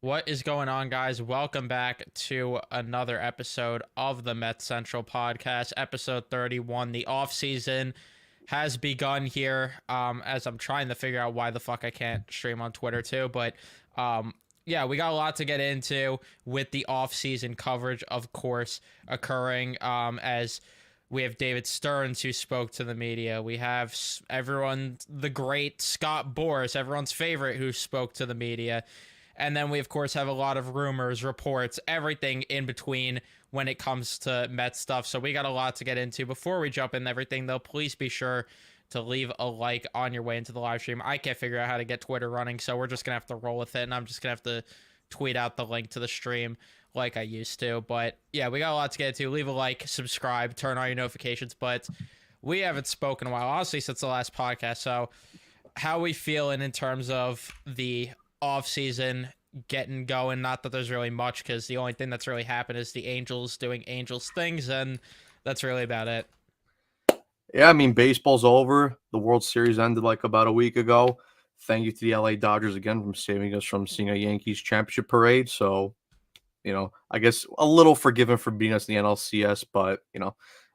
What is going on, guys? Welcome back to another episode of the Mets Central podcast, episode 31. The offseason has begun here, as I'm trying to figure out why the fuck I can't stream on Twitter too. But yeah, we got a lot to get into with the offseason coverage, of course, occurring as we have David Stearns, who spoke to the media. We have everyone, the great Scott Boras, everyone's favorite, who spoke to the media. And then we, of course, have a lot of rumors, reports, everything in between when it comes to Mets stuff. So we got a lot to get into. Before we jump into everything, though, please be sure to leave a like on your way into the live stream. I can't figure out how to get Twitter running, so we're just going to have to roll with it. And I'm just going to have to tweet out the link to the stream like I used to. But yeah, we got a lot to get into. Leave a like, subscribe, turn on your notifications. But we haven't spoken in a while, honestly, since the last podcast. So how we feeling in terms of the off season getting going? Not that there's really much, because the only thing that's really happened is the Angels doing Angels things, and that's really about it. Yeah, I mean, baseball's over. The World Series ended like about a week ago. Thank you to the LA Dodgers again for saving us from seeing a Yankees championship parade. So, I guess a little forgiven for being us in the NLCS, but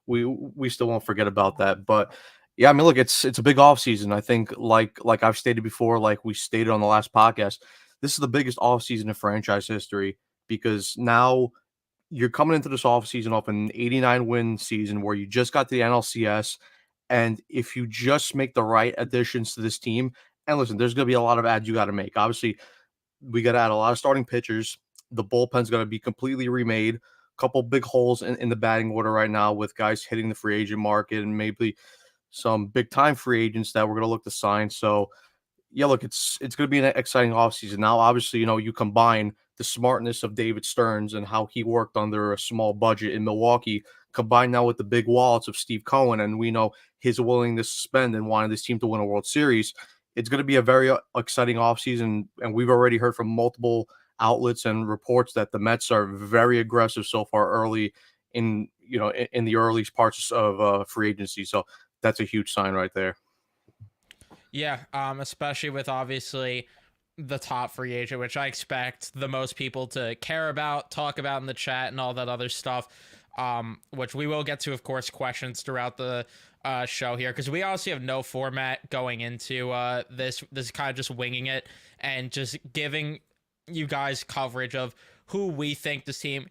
we still won't forget about that. But yeah, I mean, look, it's a big offseason. I think like I've stated before, like we stated on the last podcast, this is the biggest offseason in franchise history because now you're coming into this offseason off an 89 win season where you just got to the NLCS. And if you just make the right additions to this team, and listen, there's going to be a lot of ads you got to make. Obviously, we got to add a lot of starting pitchers. The bullpen's going to be completely remade. A couple big holes in the batting order right now with guys hitting the free agent market and maybe some big time free agents that we're going to look to sign. So, yeah, look, it's going to be an exciting offseason. Now, obviously, you combine the smartness of David Stearns and how he worked under a small budget in Milwaukee, combined now with the big wallets of Steve Cohen, and we know his willingness to spend and wanting this team to win a World Series. It's going to be a very exciting offseason, and we've already heard from multiple outlets and reports that the Mets are very aggressive so far early in the early parts of free agency. So that's a huge sign right there. Yeah, especially with obviously the top free agent, which I expect the most people to care about, talk about in the chat, and all that other stuff. Which we will get to, of course, questions throughout the show here, because we obviously have no format going into this. This is kind of just winging it and just giving you guys coverage of who we think this team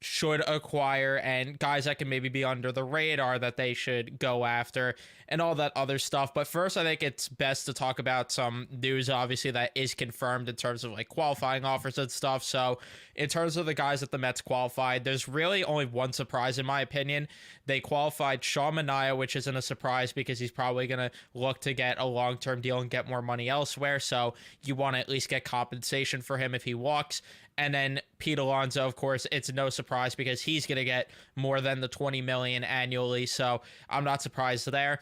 should acquire, and guys that can maybe be under the radar that they should go after, and all that other stuff. But first, I think it's best to talk about some news, obviously, that is confirmed in terms of like qualifying offers and stuff. So in terms of the guys that the Mets qualified, there's really only one surprise in my opinion. They qualified Sean Manaea, which isn't a surprise because he's probably going to look to get a long-term deal and get more money elsewhere. So you want to at least get compensation for him if he walks. And then Pete Alonso, of course, it's no surprise because he's going to get more than the $20 million annually. So I'm not surprised there.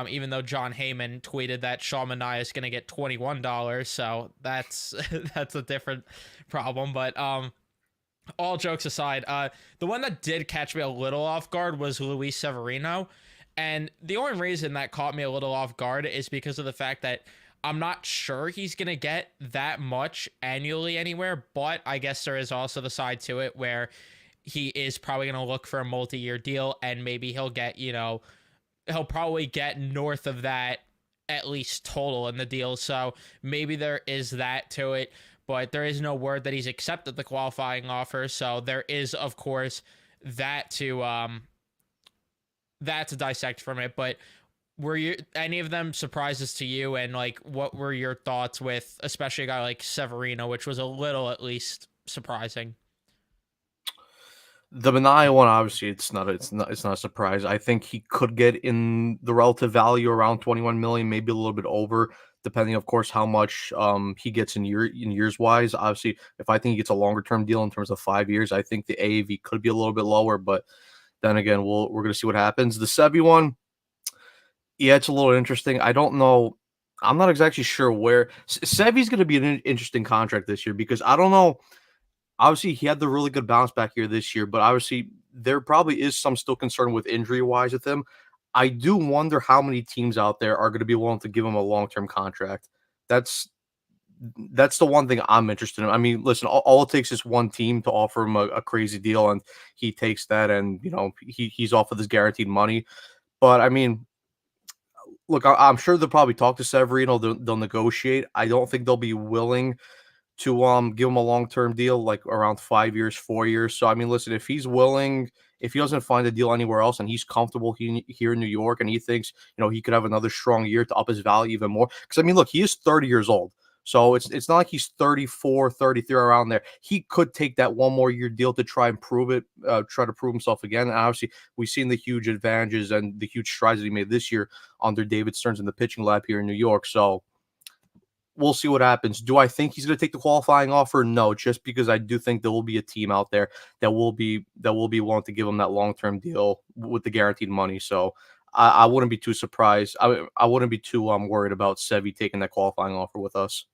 Even though John Heyman tweeted that Sean Manaea is going to get $21, so that's that's a different problem. But all jokes aside, the one that did catch me a little off guard was Luis Severino, and the only reason that caught me a little off guard is because of the fact that I'm not sure he's going to get that much annually anywhere, but I guess there is also the side to it where he is probably going to look for a multi-year deal, and maybe he'll get, he'll probably get north of that at least total in the deal. So maybe there is that to it, but there is no word that he's accepted the qualifying offer. So there is, of course, that to dissect from it. But were you any of them surprises to you, and like what were your thoughts with especially a guy like Severino, which was a little at least surprising? The Manaea one, obviously, it's not a surprise. I think he could get in the relative value around 21 million, maybe a little bit over, depending, of course, how much he gets in years wise. Obviously, if I think he gets a longer term deal in terms of 5 years, I think the AAV could be a little bit lower. But then again, we're gonna see what happens. The Sevi one, yeah, it's a little interesting. I don't know. I'm not exactly sure where Sevi's going to be an interesting contract this year because I don't know. Obviously, he had the really good bounce back here this year, but obviously there probably is some still concern with injury wise with him. I do wonder how many teams out there are going to be willing to give him a long term contract. That's that's the one thing I'm interested in. I mean, listen, all it takes is one team to offer him a crazy deal, and he takes that, and he's off with his guaranteed money. But I mean, look, I'm sure they'll probably talk to Severino. They'll negotiate. I don't think they'll be willing to give him a long-term deal, like around 5 years, 4 years. So I mean, listen, if he's willing, if he doesn't find a deal anywhere else and he's comfortable here in New York and he thinks, he could have another strong year to up his value even more. Because I mean, look, he is 30 years old. So it's not like he's 34, 33 around there. He could take that one more year deal to try and prove it, try to prove himself again. And obviously, we've seen the huge advantages and the huge strides that he made this year under David Stearns in the pitching lab here in New York. So we'll see what happens. Do I think he's going to take the qualifying offer? No, just because I do think there will be a team out there that will be willing to give him that long-term deal with the guaranteed money. So I wouldn't be too surprised. I wouldn't be too worried about Sevy taking that qualifying offer with us.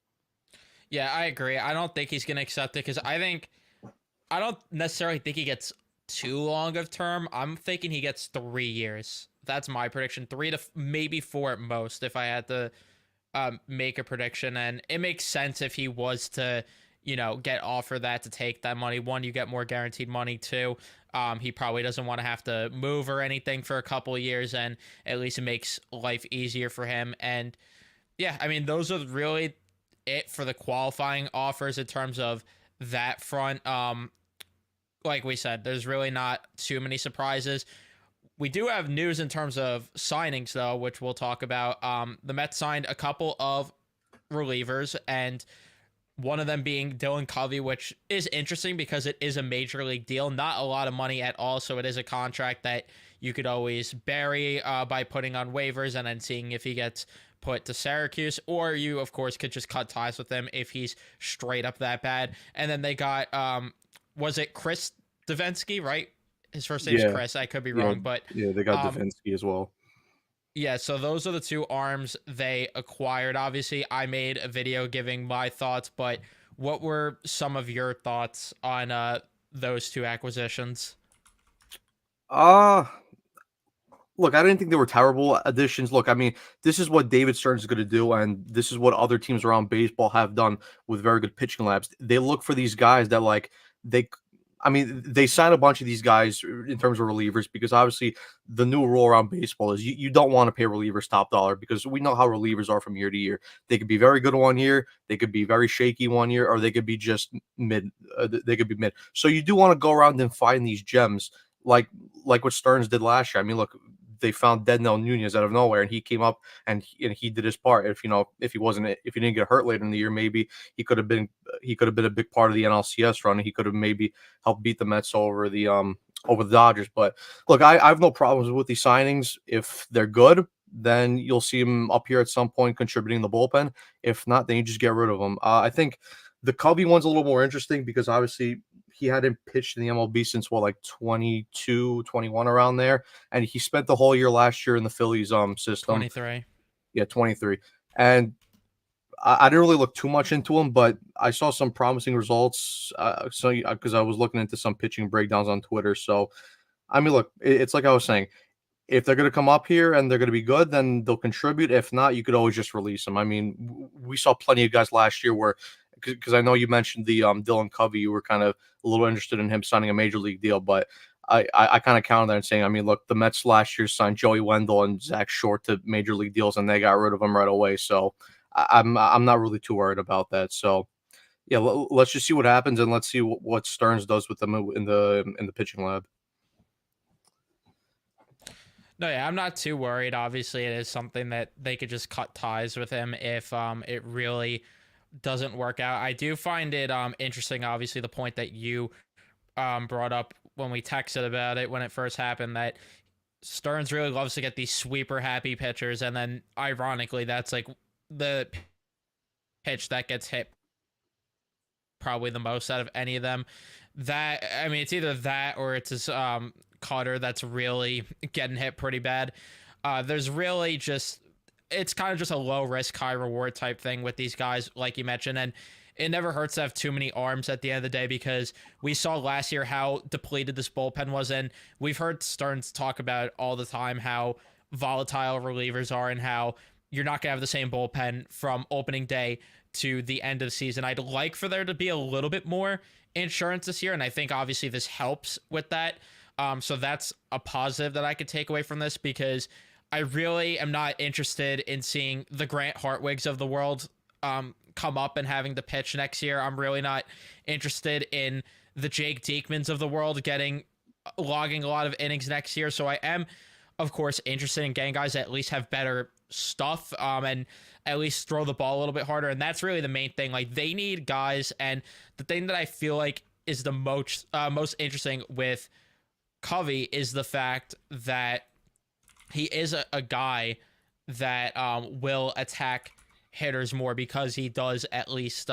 Yeah, I agree. I don't think he's going to accept it because I don't necessarily think he gets too long of term. I'm thinking he gets 3 years. That's my prediction. 3 to maybe 4 at most if I had to make a prediction. And it makes sense if he was to, get offered that to take that money. One, you get more guaranteed money. Two, he probably doesn't want to have to move or anything for a couple of years, and at least it makes life easier for him. And yeah, I mean, those are really it for the qualifying offers in terms of that front. Like we said, there's really not too many surprises. We do have news in terms of signings, though, which we'll talk about. The Mets signed a couple of relievers, and one of them being Dylan Covey, which is interesting because it is a major league deal. Not a lot of money at all, so it is a contract that you could always bury by putting on waivers and then seeing if he gets put to Syracuse, or you, of course, could just cut ties with him if he's straight up that bad. And then they got, was it Chris Davinsky, right? His first name's Chris. I could be wrong, but they got Davinsky as well. Yeah, so those are the 2 arms they acquired. Obviously, I made a video giving my thoughts, but what were some of your thoughts on those 2 acquisitions? Look, I didn't think they were terrible additions. Look, I mean, this is what David Stearns is going to do, and this is what other teams around baseball have done with very good pitching labs. They look for these guys that they sign a bunch of these guys in terms of relievers because obviously the new rule around baseball is you don't want to pay relievers top dollar because we know how relievers are from year to year. They could be very good one year, they could be very shaky one year, or they could be just mid. They could be mid. So you do want to go around and find these gems like what Stearns did last year. I mean, look, they found Dednell Nunez out of nowhere, and he came up and he did his part. If he didn't get hurt later in the year, maybe he could have been a big part of the NLCS run. He could have maybe helped beat the Mets over the Dodgers. But look, I have no problems with these signings. If they're good, then you'll see him up here at some point contributing in the bullpen. If not, then you just get rid of him. I think the Covey one's a little more interesting because obviously he hadn't pitched in the MLB since 22, 21 around there, and he spent the whole year last year in the Phillies system. 23. Yeah, 23. And I didn't really look too much into him, but I saw some promising results. Because I was looking into some pitching breakdowns on Twitter. So, I mean, look, it's like I was saying. If they're going to come up here and they're going to be good, then they'll contribute. If not, you could always just release them. I mean, we saw plenty of guys last year where, because I know you mentioned the Dylan Covey, you were kind of a little interested in him signing a major league deal, but I kind of counted that and saying, I mean, look, the Mets last year signed Joey Wendell and Zach Short to major league deals, and they got rid of them right away. So I'm not really too worried about that. So yeah, let's just see what happens, and let's see what Stearns does with them in the pitching lab. No, yeah, I'm not too worried. Obviously, it is something that they could just cut ties with him if it really doesn't work out. I do find it interesting, obviously, the point that you brought up when we texted about it when it first happened, that Stearns really loves to get these sweeper happy pitchers, and then ironically, that's like the pitch that gets hit probably the most out of any of them. That, I mean, it's either that or it's his cutter that's really getting hit pretty bad. There's really just, it's kind of just a low risk, high reward type thing with these guys, like you mentioned. And it never hurts to have too many arms at the end of the day, because we saw last year how depleted this bullpen was. And we've heard Stearns talk about all the time how volatile relievers are and how you're not going to have the same bullpen from opening day to the end of the season. I'd like for there to be a little bit more insurance this year, and I think obviously this helps with that. So that's a positive that I could take away from this, because I really am not interested in seeing the Grant Hartwigs of the world come up and having to pitch next year. I'm really not interested in the Jake Diekmans of the world logging a lot of innings next year. So I am, of course, interested in getting guys that at least have better stuff and at least throw the ball a little bit harder. And that's really the main thing. Like, they need guys. And the thing that I feel like is the most interesting with Covey is the fact that he is a guy that will attack hitters more, because he does at least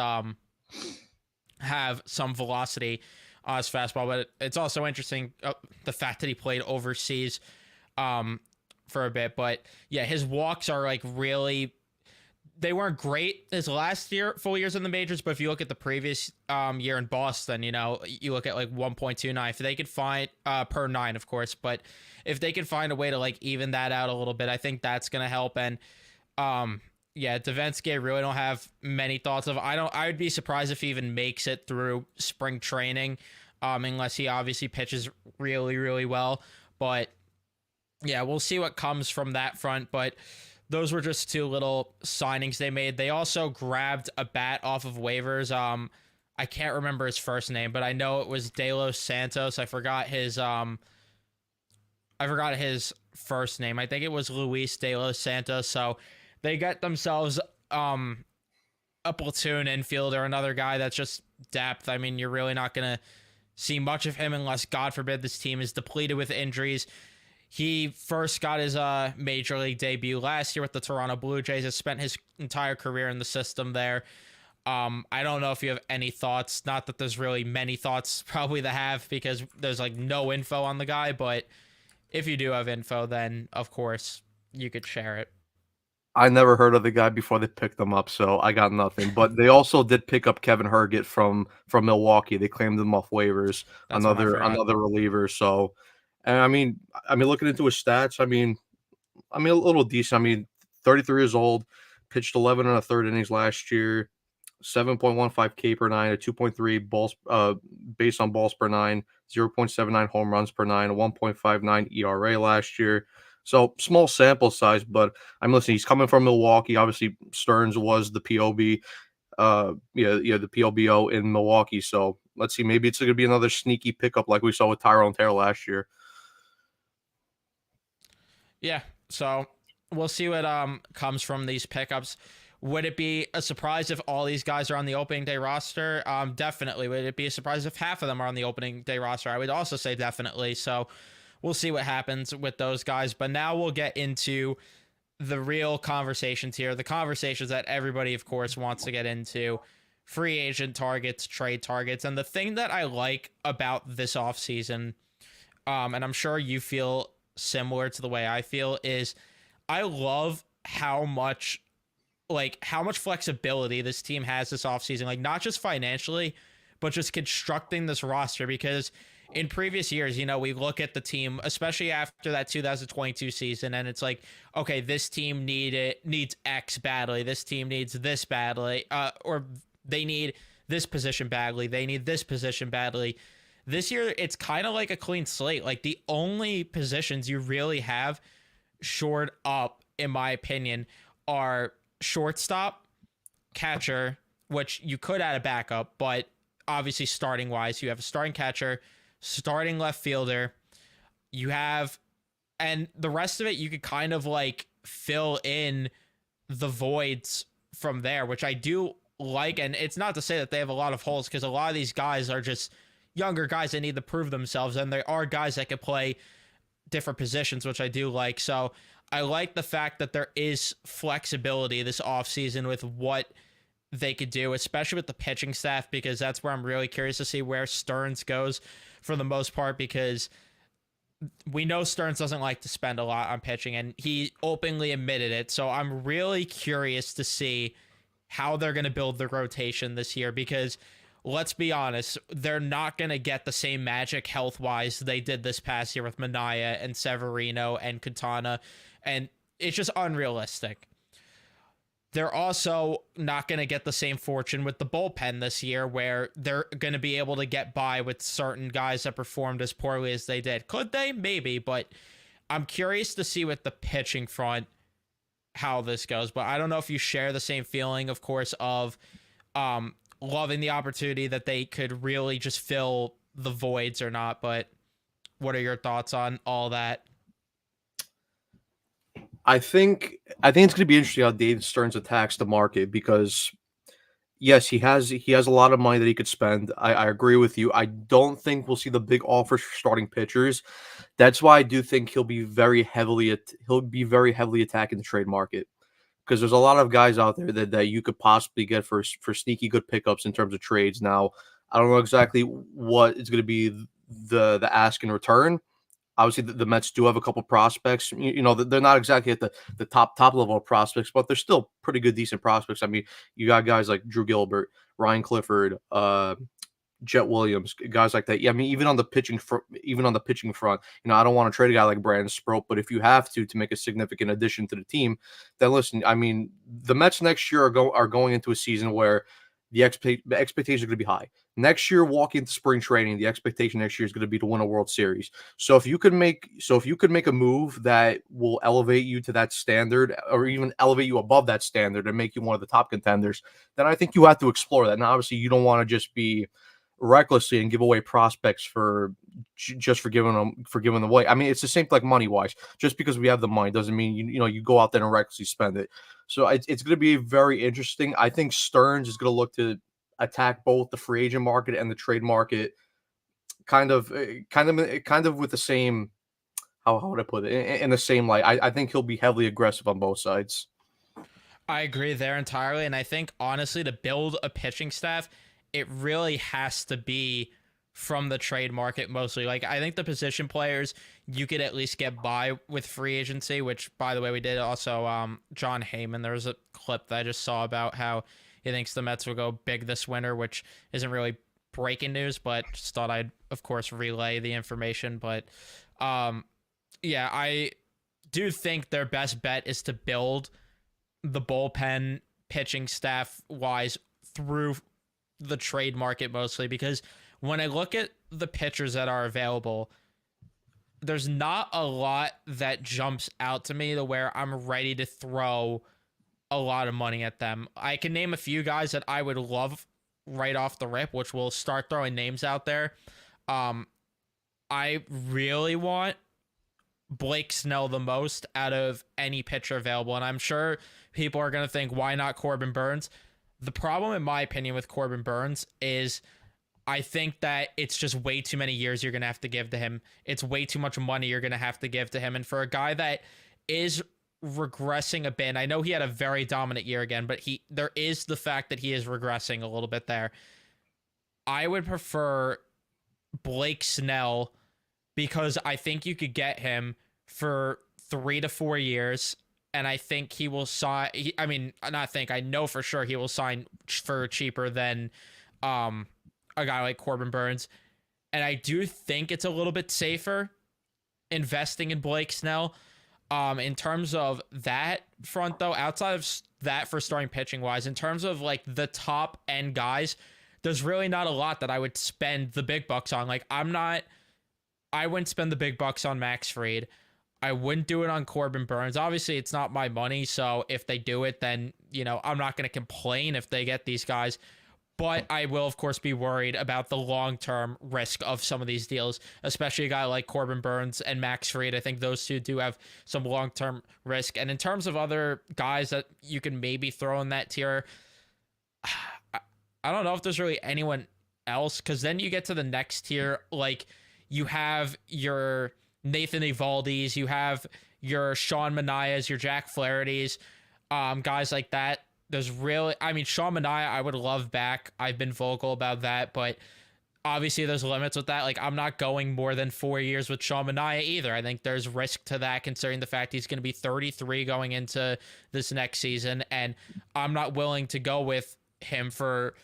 have some velocity on his fastball. But it's also interesting the fact that he played overseas for a bit. But yeah, his walks are like really, they weren't great his last full years in the majors, but if you look at the previous year in Boston, you look at like 1.29. If they could find per 9, of course, but if they could find a way to like even that out a little bit, I think that's gonna help. And yeah, Davinsky, I really don't have many thoughts of. I would be surprised if he even makes it through spring training, unless he obviously pitches really, really well. But yeah, we'll see what comes from that front. But those were just two little signings they made. They also grabbed a bat off of waivers. I can't remember his first name, but I know it was De Los Santos. I forgot his first name. I think it was Luis De Los Santos. So they got themselves a platoon infielder, another guy that's just depth. I mean, you're really not going to see much of him unless, God forbid, this team is depleted with injuries. He first got his major league debut last year with the Toronto Blue Jays. Has spent his entire career in the system there. I don't know if you have any thoughts. Not that there's really many thoughts probably to have, because there's like no info on the guy. But if you do have info, then of course you could share it. I never heard of the guy before they picked him up, so I got nothing. But they also did pick up Kevin Herget from Milwaukee. They claimed him off waivers, That's another reliever. So, and I mean, looking into his stats, I mean, a little decent. I mean, 33 years old, pitched 11 and a third innings last year, 7.15 K per nine, a 2.3 balls base on balls per nine, 0.79 home runs per nine, a 1.59 ERA last year. So small sample size, but I'm listening. He's coming from Milwaukee. Obviously, Stearns was the POB, the POBO in Milwaukee. So let's see. Maybe it's going to be another sneaky pickup like we saw with Tyrone Taylor last year. Yeah. So we'll see what comes from these pickups. Would it be a surprise if all these guys are on the opening day roster? Definitely. Would it be a surprise if half of them are on the opening day roster? I would also say definitely. So we'll see what happens with those guys. But now we'll get into the real conversations here. The conversations that everybody, of course, wants to get into. Free agent targets, trade targets. And the thing that I like about this offseason, and I'm sure you feel similar to the way I feel, is I love how much flexibility this team has this offseason. Like, not just financially, but just constructing this roster. Because in previous years, we look at the team, especially after that 2022 season, and it's like, okay, this team needs X badly. This team needs this badly, or they need this position badly. They need this position badly. This year, it's kind of like a clean slate. Like, the only positions you really have shored up, in my opinion, are shortstop, catcher, which you could add a backup, but obviously starting wise, you have a starting catcher, starting left fielder, and the rest of it you could kind of like fill in the voids from there, which I do like. And it's not to say that they have a lot of holes, because a lot of these guys are just younger guys that need to prove themselves, and there are guys that can play different positions, which I do like. So I like the fact that there is flexibility this offseason with what they could do, especially with the pitching staff, because that's where I'm really curious to see where Stearns goes for the most part, because we know Stearns doesn't like to spend a lot on pitching, and he openly admitted it. So I'm really curious to see how they're going to build the rotation this year, because let's be honest, they're not going to get the same magic health-wise they did this past year with Minaya and Severino and Quintana, and it's just unrealistic. they're also not going to get the same fortune with the bullpen this year, where they're going to be able to get by with certain guys that performed as poorly as they did. Could they? Maybe, but I'm curious to see with the pitching front how this goes. But I don't know if you share the same feeling, of course, of loving the opportunity that they could really just fill the voids or not. But what are your thoughts on all that? I think it's going to be interesting how David Stearns attacks the market because yes, he has a lot of money that he could spend. I agree with you. I don't think we'll see the big offers for starting pitchers. That's why I do think he'll be very heavily attacking the trade market because there's a lot of guys out there that you could possibly get for sneaky good pickups in terms of trades. Now, I don't know exactly what is going to be the ask in return. Obviously, the Mets do have a couple prospects. They're not exactly at the top level of prospects, but they're still pretty good, decent prospects. I mean, you got guys like Drew Gilbert, Ryan Clifford, Jet Williams, guys like that. Yeah, I mean, even on the pitching front, I don't want to trade a guy like Brandon Sproat, but if you have to make a significant addition to the team, then listen. I mean, the Mets next year are going into a season where the expectations are going to be high. Next year, walking into spring training, the expectation next year is going to be to win a World Series. So if you could make a move that will elevate you to that standard, or even elevate you above that standard and make you one of the top contenders, then I think you have to explore that. Now, obviously, you don't want to just be recklessly and give away prospects just for giving them away. I mean, it's the same like money wise. Just because we have the money doesn't mean you go out there and recklessly spend it. So it's going to be very interesting. I think Stearns is going to look to attack both the free agent market and the trade market, kind of with the same. How would I put it? In the same light, I think he'll be heavily aggressive on both sides. I agree there entirely. And I think, honestly, to build a pitching staff, it really has to be from the trade market mostly. Like, I think the position players, you could at least get by with free agency, which, by the way, we did also John Heyman. There was a clip that I just saw about how he thinks the Mets will go big this winter, which isn't really breaking news, but just thought I'd, of course, relay the information. But yeah, I do think their best bet is to build the bullpen pitching staff wise through the trade market mostly, because when I look at the pitchers that are available, there's not a lot that jumps out to me to where I'm ready to throw a lot of money at them. I can name a few guys that I would love right off the rip, which will start throwing names out there. I really want Blake Snell the most out of any pitcher available, and I'm sure people are going to think, why not Corbin Burns? The problem, in my opinion, with Corbin Burns is I think that it's just way too many years you're going to have to give to him. It's way too much money you're going to have to give to him. And for a guy that is regressing a bit, I know he had a very dominant year again, but there is the fact that he is regressing a little bit there. I would prefer Blake Snell because I think you could get him for 3 to 4 years. And I think he will sign. I know for sure he will sign for cheaper than a guy like Corbin Burns. And I do think it's a little bit safer investing in Blake Snell. In terms of that front, though, outside of that for starting pitching wise, in terms of like the top end guys, there's really not a lot that I would spend the big bucks on. Like, I wouldn't spend the big bucks on Max Fried. I wouldn't do it on Corbin Burns. Obviously, it's not my money, so if they do it, then, I'm not going to complain if they get these guys. But I will, of course, be worried about the long-term risk of some of these deals, especially a guy like Corbin Burns and Max Fried. I think those two do have some long-term risk. And in terms of other guys that you can maybe throw in that tier, I don't know if there's really anyone else, because then you get to the next tier, like you have your Nathan Eovaldi's, you have your Sean Manaea's, your Jack Flaherty's, guys like that. There's really, Sean Manaea, I would love back. I've been vocal about that, but obviously there's limits with that. Like, I'm not going more than 4 years with Sean Manaea either. I think there's risk to that, considering the fact he's going to be 33 going into this next season, and I'm not willing to go with him for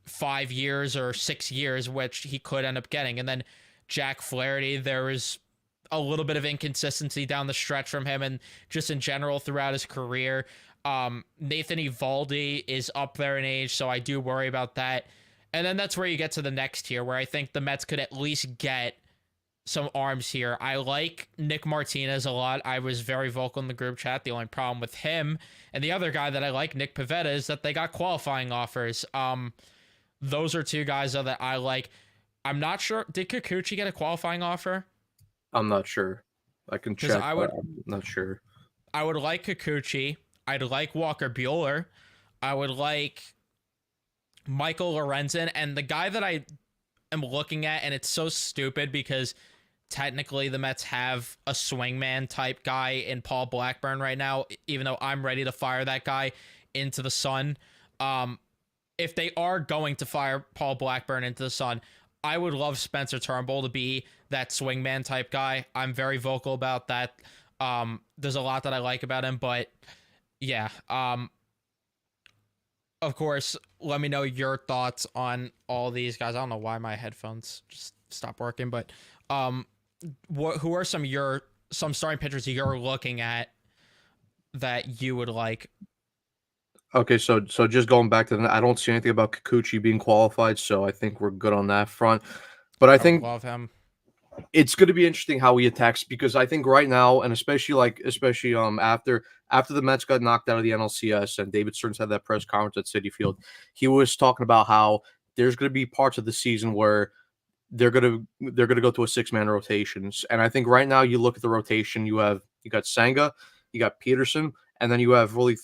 5 years or 6 years, which he could end up getting. And then Jack Flaherty, there was a little bit of inconsistency down the stretch from him and just in general throughout his career. Nathan Eovaldi is up there in age, so I do worry about that. And then that's where you get to the next tier, where I think the Mets could at least get some arms here. I like Nick Martinez a lot. I was very vocal in the group chat. The only problem with him and the other guy that I like, Nick Pivetta, is that they got qualifying offers. Those are two guys that I like. I'm not sure. Did Kikuchi get a qualifying offer? I'm not sure. I can Because check, but I'm not sure. I would like Kikuchi. I'd like Walker Bueller. I would like Michael Lorenzen. And the guy that I am looking at, and it's so stupid because technically the Mets have a swingman type guy in Paul Blackburn right now, even though I'm ready to fire that guy into the sun. If they are going to fire Paul Blackburn into the sun, I would love Spencer Turnbull to be that swingman type guy. I'm very vocal about that. There's a lot that I like about him, but yeah. Of course, let me know your thoughts on all these guys. I don't know why my headphones just stopped working, but who are some starting pitchers you're looking at that you would like? Okay, so just going back to that, I don't see anything about Kikuchi being qualified, so I think we're good on that front. But I I would think love him. it's going to be interesting how he attacks, because I think right now, and especially after the Mets got knocked out of the NLCS and David Stearns had that press conference at Citi Field, he was talking about how there's going to be parts of the season where they're gonna go to a 6-man rotations. And I think right now you look at the rotation, you got Senga, you got Peterson, and then you have really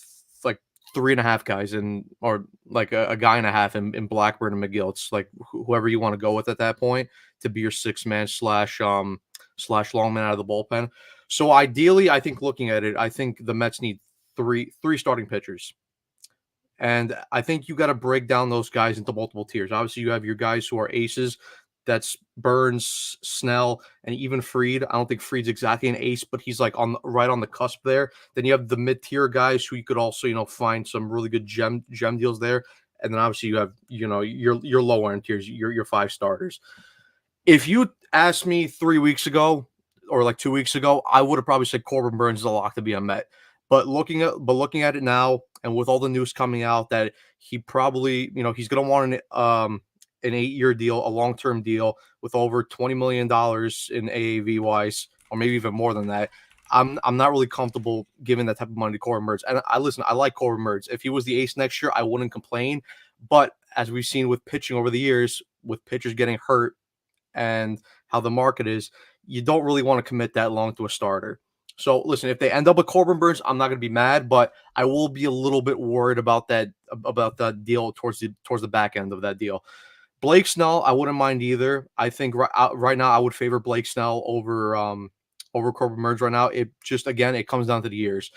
like 3.5 guys or like a guy and a half in Blackburn and McGill. It's like whoever you want to go with at that point to be your 6-man slash long man out of the bullpen. So ideally, I think looking at it, I think the Mets need three starting pitchers. And I think you got to break down those guys into multiple tiers. Obviously, you have your guys who are aces. That's Burns, Snell, and even Fried. I don't think Fried's exactly an ace, but he's like right on the cusp there. Then you have the mid-tier guys who you could also, find some really good gem deals there. And then obviously you have, your lower end tiers, your 5 starters. If you asked me 3 weeks ago or like 2 weeks ago, I would have probably said Corbin Burns is a lock to be a Met. But looking at it now, and with all the news coming out that he probably, he's going to want an 8-year deal, a long-term deal with over $20 million in AAV wise, or maybe even more than that. I'm not really comfortable giving that type of money to Corbin Burns. And I like Corbin Burns. If he was the ace next year, I wouldn't complain. But as we've seen with pitching over the years, with pitchers getting hurt and how the market is, you don't really want to commit that long to a starter. So listen, if they end up with Corbin Burns, I'm not going to be mad, but I will be a little bit worried about that deal towards the back end of that deal. Blake Snell, I wouldn't mind either. I think right now I would favor Blake Snell over Corbin Burns right now. It just, again, it comes down to the years,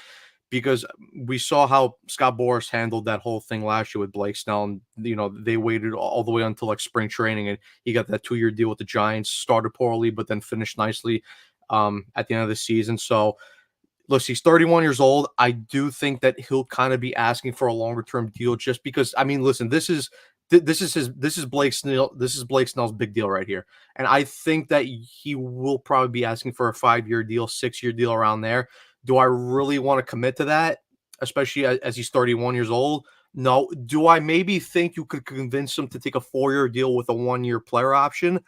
because we saw how Scott Boras handled that whole thing last year with Blake Snell, and they waited all the way until like spring training, and he got that 2-year deal with the Giants. Started poorly, but then finished nicely at the end of the season. So listen, he's 31 years old. I do think that he'll kind of be asking for a longer term deal, just because, I mean, listen, this is Blake Snell. This is Blake Snell's big deal right here. And I think that he will probably be asking for a 5-year deal, 6-year deal around there. Do I really want to commit to that, especially as he's 31 years old? No. Do I maybe think you could convince him to take a 4-year deal with a 1-year player option?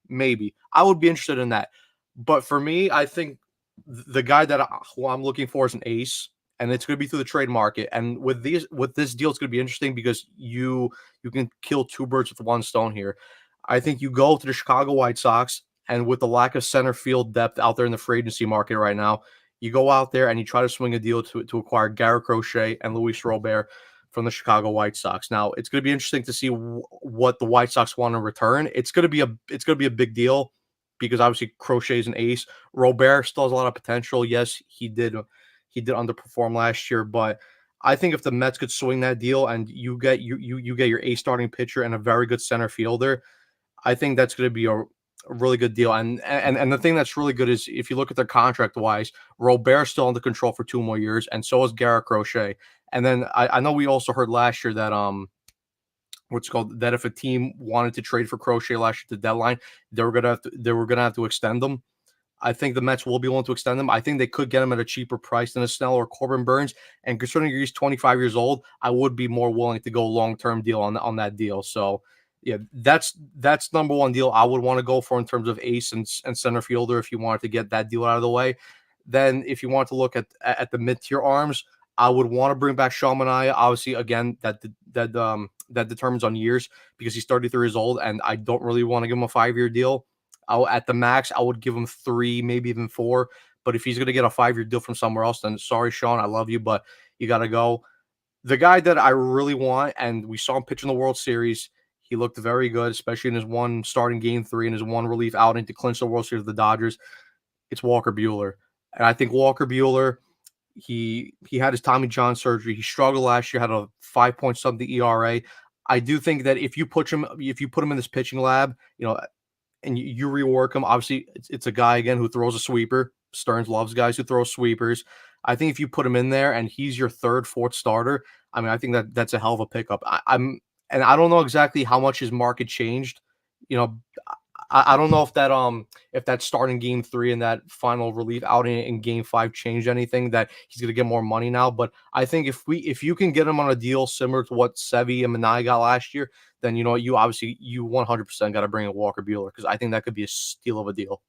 Maybe. I would be interested in that. But for me, I think the guy who I'm looking for is an ace, and it's going to be through the trade market. And with this deal, it's going to be interesting because you can kill 2 birds with 1 stone here. I think you go to the Chicago White Sox, and with the lack of center field depth out there in the free agency market right now, you go out there and you try to swing a deal to acquire Garrett Crochet and Luis Robert from the Chicago White Sox. Now, it's going to be interesting to see what the White Sox want in return. It's going to be a big deal, because obviously Crochet is an ace. Robert still has a lot of potential. Yes, he did underperform last year, but I think if the Mets could swing that deal and you get your ace starting pitcher and a very good center fielder, I think that's going to be a really good deal. And the thing that's really good is, if you look at their contract wise, Robert's still under control for 2 more years, and so is Garrett Crochet. And then I know we also heard last year that that if a team wanted to trade for Crochet last year at the deadline, they were gonna have to extend them. I think the Mets will be willing to extend him. I think they could get him at a cheaper price than a Snell or Corbin Burns. And considering he's 25 years old, I would be more willing to go long-term deal on that deal. So yeah, that's number one deal I would want to go for in terms of ace and center fielder if you wanted to get that deal out of the way. Then if you want to look at the mid-tier arms, I would want to bring back Sean Manaea. Obviously, again, that determines on years because he's 33 years old, and I don't really want to give him a 5-year deal. At the max, I would give him 3, maybe even 4. But if he's going to get a 5-year deal from somewhere else, then sorry, Sean, I love you, but you got to go. The guy that I really want, and we saw him pitch in the World Series, he looked very good, especially in his one starting game 3 and his one relief outing to clinch the World Series with the Dodgers. It's Walker Buehler. And I think Walker Buehler, he had his Tommy John surgery. He struggled last year, had a 5 point something ERA. I do think that if you put him in this pitching lab, and you rework him, obviously it's a guy again who throws a sweeper. Stearns loves guys who throw sweepers. I think if you put him in there and he's your third, fourth starter, I mean, I think that's a hell of a pickup. And I don't know exactly how much his market changed. You know, I don't know if that starting game 3 and that final relief outing in game 5 changed anything that he's going to get more money now. But I think if you can get him on a deal similar to what Sevy and Manaea got last year, then you 100% got to bring in Walker Buehler because I think that could be a steal of a deal.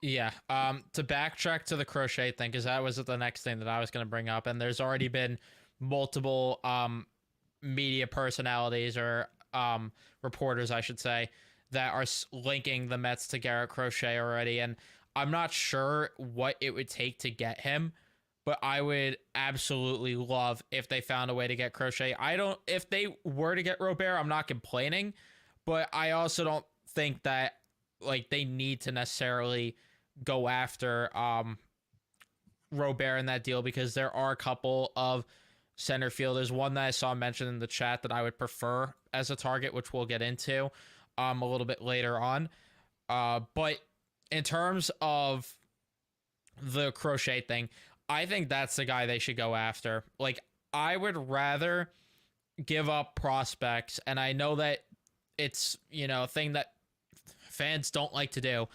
Yeah. To backtrack to the Crochet thing, because that was the next thing that I was going to bring up, and there's already been multiple media personalities or reporters, I should say, that are linking the Mets to Garrett Crochet already, and I'm not sure what it would take to get him, but I would absolutely love if they found a way to get Crochet. If they were to get Robert, I'm not complaining, but I also don't think that they need to necessarily go after Robert in that deal because there are a couple of center fielders. One that I saw mentioned in the chat that I would prefer as a target, which we'll get into a little bit later on. But in terms of the Crochet thing, I think that's the guy they should go after. I would rather give up prospects, and I know that it's, a thing that fans don't like to do,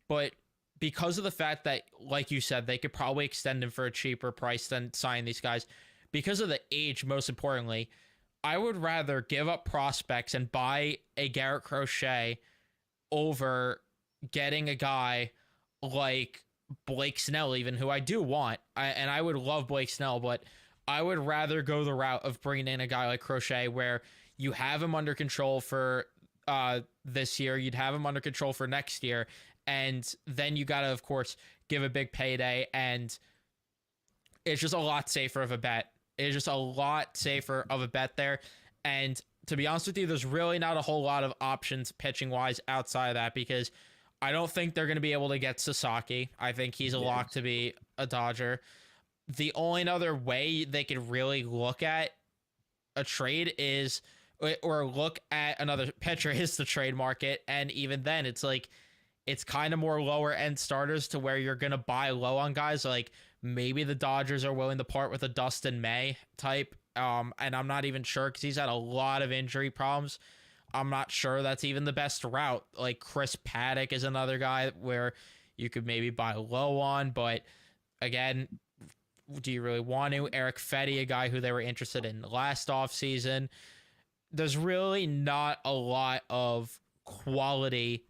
but because of the fact that, like you said, they could probably extend him for a cheaper price than sign these guys, because of the age, most importantly, I would rather give up prospects and buy a Garrett Crochet over getting a guy like Blake Snell, even, who I do want. And I would love Blake Snell, but I would rather go the route of bringing in a guy like Crochet where you have him under control for this year, you'd have him under control for next year, and then you got to, of course, give a big payday, and it's just a lot safer of a bet. It's just a lot safer of a bet there. And to be honest with you, there's really not a whole lot of options pitching-wise outside of that because I don't think they're going to be able to get Sasaki. I think he's a lock to be a Dodger. The only other way they could really look at a trade is, or look at another pitcher, is the trade market. And even then, it's kind of more lower-end starters to where you're going to buy low on guys maybe the Dodgers are willing to part with a Dustin May type. And I'm not even sure because he's had a lot of injury problems. I'm not sure that's even the best route. Chris Paddock is another guy where you could maybe buy low on, but again, do you really want to? Eric Fetty, a guy who they were interested in last offseason. There's really not a lot of quality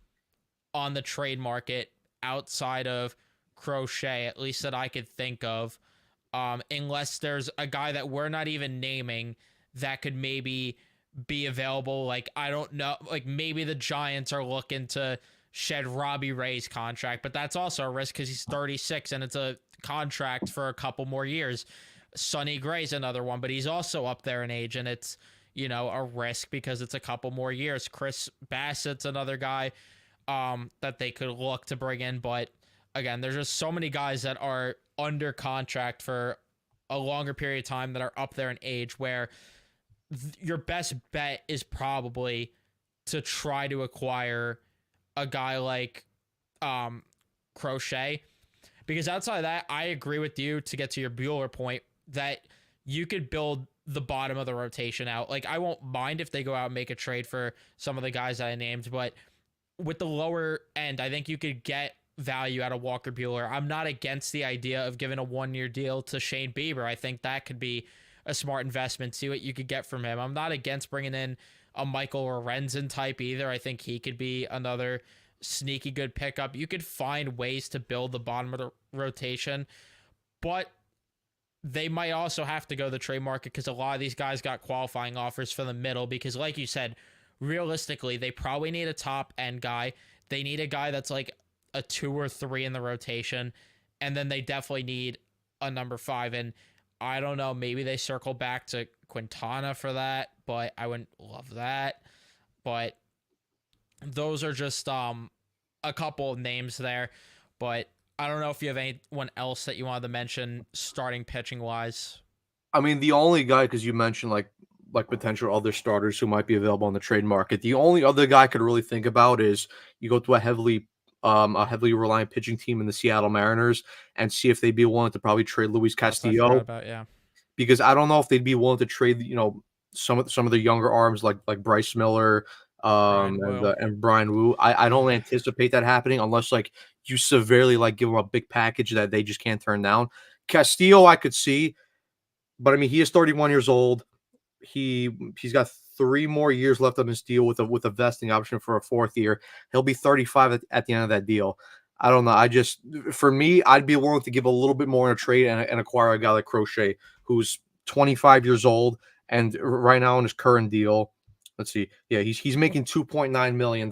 on the trade market outside of Crochet, at least that I could think of, unless there's a guy that we're not even naming that could maybe be available. I don't know, maybe the Giants are looking to shed Robbie Ray's contract, but that's also a risk because he's 36 and it's a contract for a couple more years. Sonny Gray's another one, but he's also up there in age, and it's, a risk because it's a couple more years. Chris Bassett's another guy that they could look to bring in, but again, there's just so many guys that are under contract for a longer period of time that are up there in age where your best bet is probably to try to acquire a guy like Crochet. Because outside of that, I agree with you, to get to your Buehler point, that you could build the bottom of the rotation out. I won't mind if they go out and make a trade for some of the guys that I named, but with the lower end, I think you could get value out of Walker Buehler. I'm not against the idea of giving a 1-year deal to Shane Bieber. I think that could be a smart investment. See what you could get from him. I'm not against bringing in a Michael Lorenzen type either. I think he could be another sneaky good pickup. You could find ways to build the bottom of the rotation, but they might also have to go the trade market because a lot of these guys got qualifying offers for the middle because, like you said, realistically, they probably need a top end guy. They need a guy that's like a 2 or 3 in the rotation, and then they definitely need a number 5. And I don't know, maybe they circle back to Quintana for that, but I wouldn't love that. But those are just a couple of names there. But I don't know if you have anyone else that you wanted to mention starting pitching wise. I mean, the only guy, because you mentioned like potential other starters who might be available on the trade market. The only other guy I could really think about is you go to a heavily reliant pitching team in the Seattle Mariners and see if they'd be willing to probably trade Luis That's what I forgot Castillo. about, yeah. Because I don't know if they'd be willing to trade, some of the younger arms like Bryce Miller, Brian Wu. and Brian Wu. I don't anticipate that happening unless like you severely like give them a big package that they just can't turn down. Castillo, I could see, but I mean he is 31 years old. He's got 3 more years left on his deal with a vesting option for a 4th year. He'll be 35 at the end of that deal. I don't know. For me, I'd be willing to give a little bit more in a trade and acquire a guy like Crochet, who's 25 years old and right now on his current deal. Let's see. Yeah, he's making $2.9 million.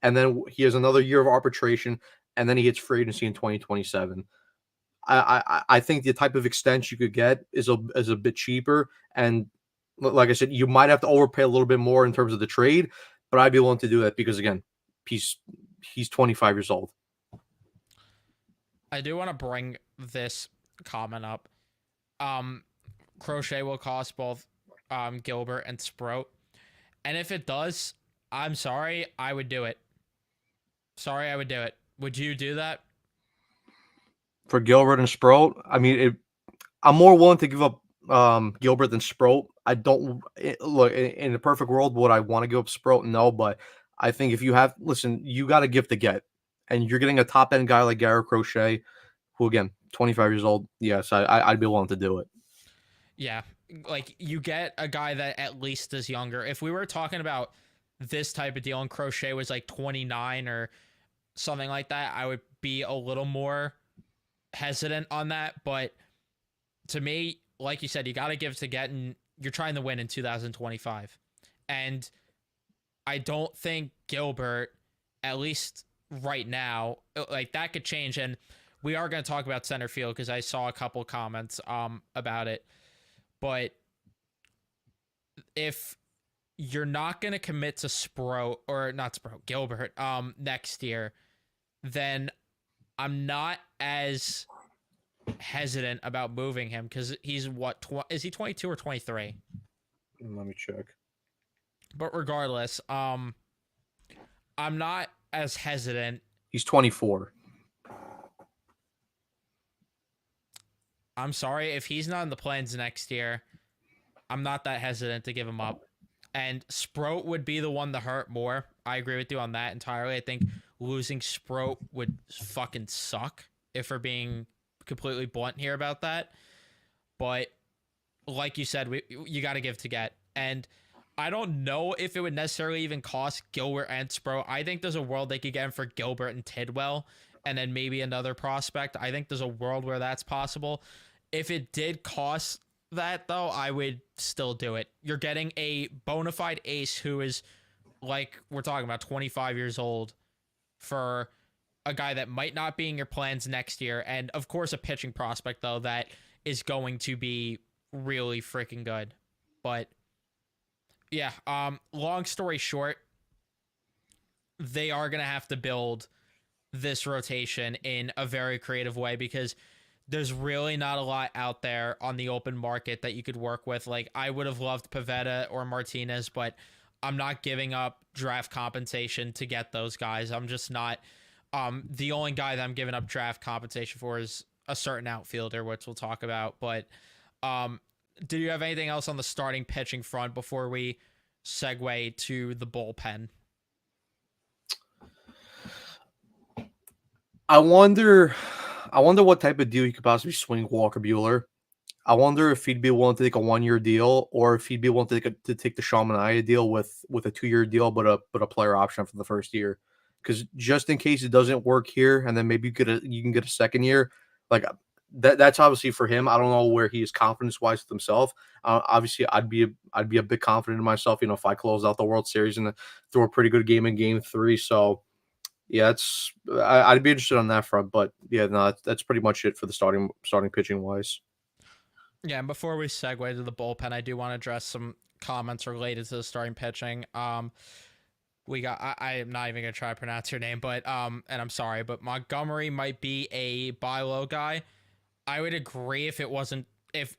And then he has another year of arbitration, and then he hits free agency in 2027. I think the type of extension you could get is a bit cheaper, and like I said, you might have to overpay a little bit more in terms of the trade, but I'd be willing to do that because again, he's 25 years old. I do want to bring this comment up. Crochet will cost both Gilbert and Sprout, and if it does, I'm sorry, I would do it. Sorry, I would do it. Would you do that? For Gilbert and Sproat, I mean, I'm more willing to give up Gilbert than Sproat. I don't look in the perfect world. Would I want to give up Sproat? No, but I think if you you got to give to get, and you're getting a top end guy like Garrett Crochet, who again, 25 years old. Yes, I'd be willing to do it. Yeah, like you get a guy that at least is younger. If we were talking about this type of deal and Crochet was like 29 or something like that, I would be a little more hesitant on that. But to me, like you said, you got to give to get, and you're trying to win in 2025. And I don't think Gilbert, at least right now, like that could change. And we are going to talk about center field because I saw a couple comments about it. But if you're not going to commit to Gilbert next year, then I'm not as hesitant about moving him because he's is he 22 or 23? Let me check. But regardless, I'm not as hesitant. He's 24. I'm sorry, if he's not in the plans next year, I'm not that hesitant to give him up. And Sproat would be the one to hurt more. I agree with you on that entirely. I think losing Sproat would fucking suck, if we're being completely blunt here about that. But like you said, you got to give to get. And I don't know if it would necessarily even cost Gilbert and Sproat. I think there's a world they could get him for Gilbert and Tidwell, and then maybe another prospect. I think there's a world where that's possible. If it did cost that, though, I would still do it. You're getting a bona fide ace who is, like we're talking about, 25 years old for a guy that might not be in your plans next year. And, of course, a pitching prospect, though, that is going to be really freaking good. But, yeah, long story short, they are going to have to build this rotation in a very creative way because there's really not a lot out there on the open market that you could work with. Like, I would have loved Pivetta or Martinez, but I'm not giving up draft compensation to get those guys. I'm just not. The only guy that I'm giving up draft compensation for is a certain outfielder, which we'll talk about. But do you have anything else on the starting pitching front before we segue to the bullpen? I wonder, I wonder what type of deal you could possibly swing Walker Bueller. I wonder if he'd be willing to take a 1-year deal, or if he'd be willing to take the Sean Manaea deal with a 2-year deal, but a player option for the first year. Because just in case it doesn't work here, and then maybe you can get a second year, like that's obviously for him. I don't know where he is confidence wise with himself. Obviously, I'd be a bit confident in myself. You know, if I close out the World Series and throw a pretty good game in Game 3, so yeah, I'd be interested on that front. But yeah, no, that's pretty much it for the starting pitching wise. Yeah, and before we segue to the bullpen, I do want to address some comments related to the starting pitching. We got I am not even gonna try to pronounce your name, but and I'm sorry, but Montgomery might be a buy low guy. I would agree if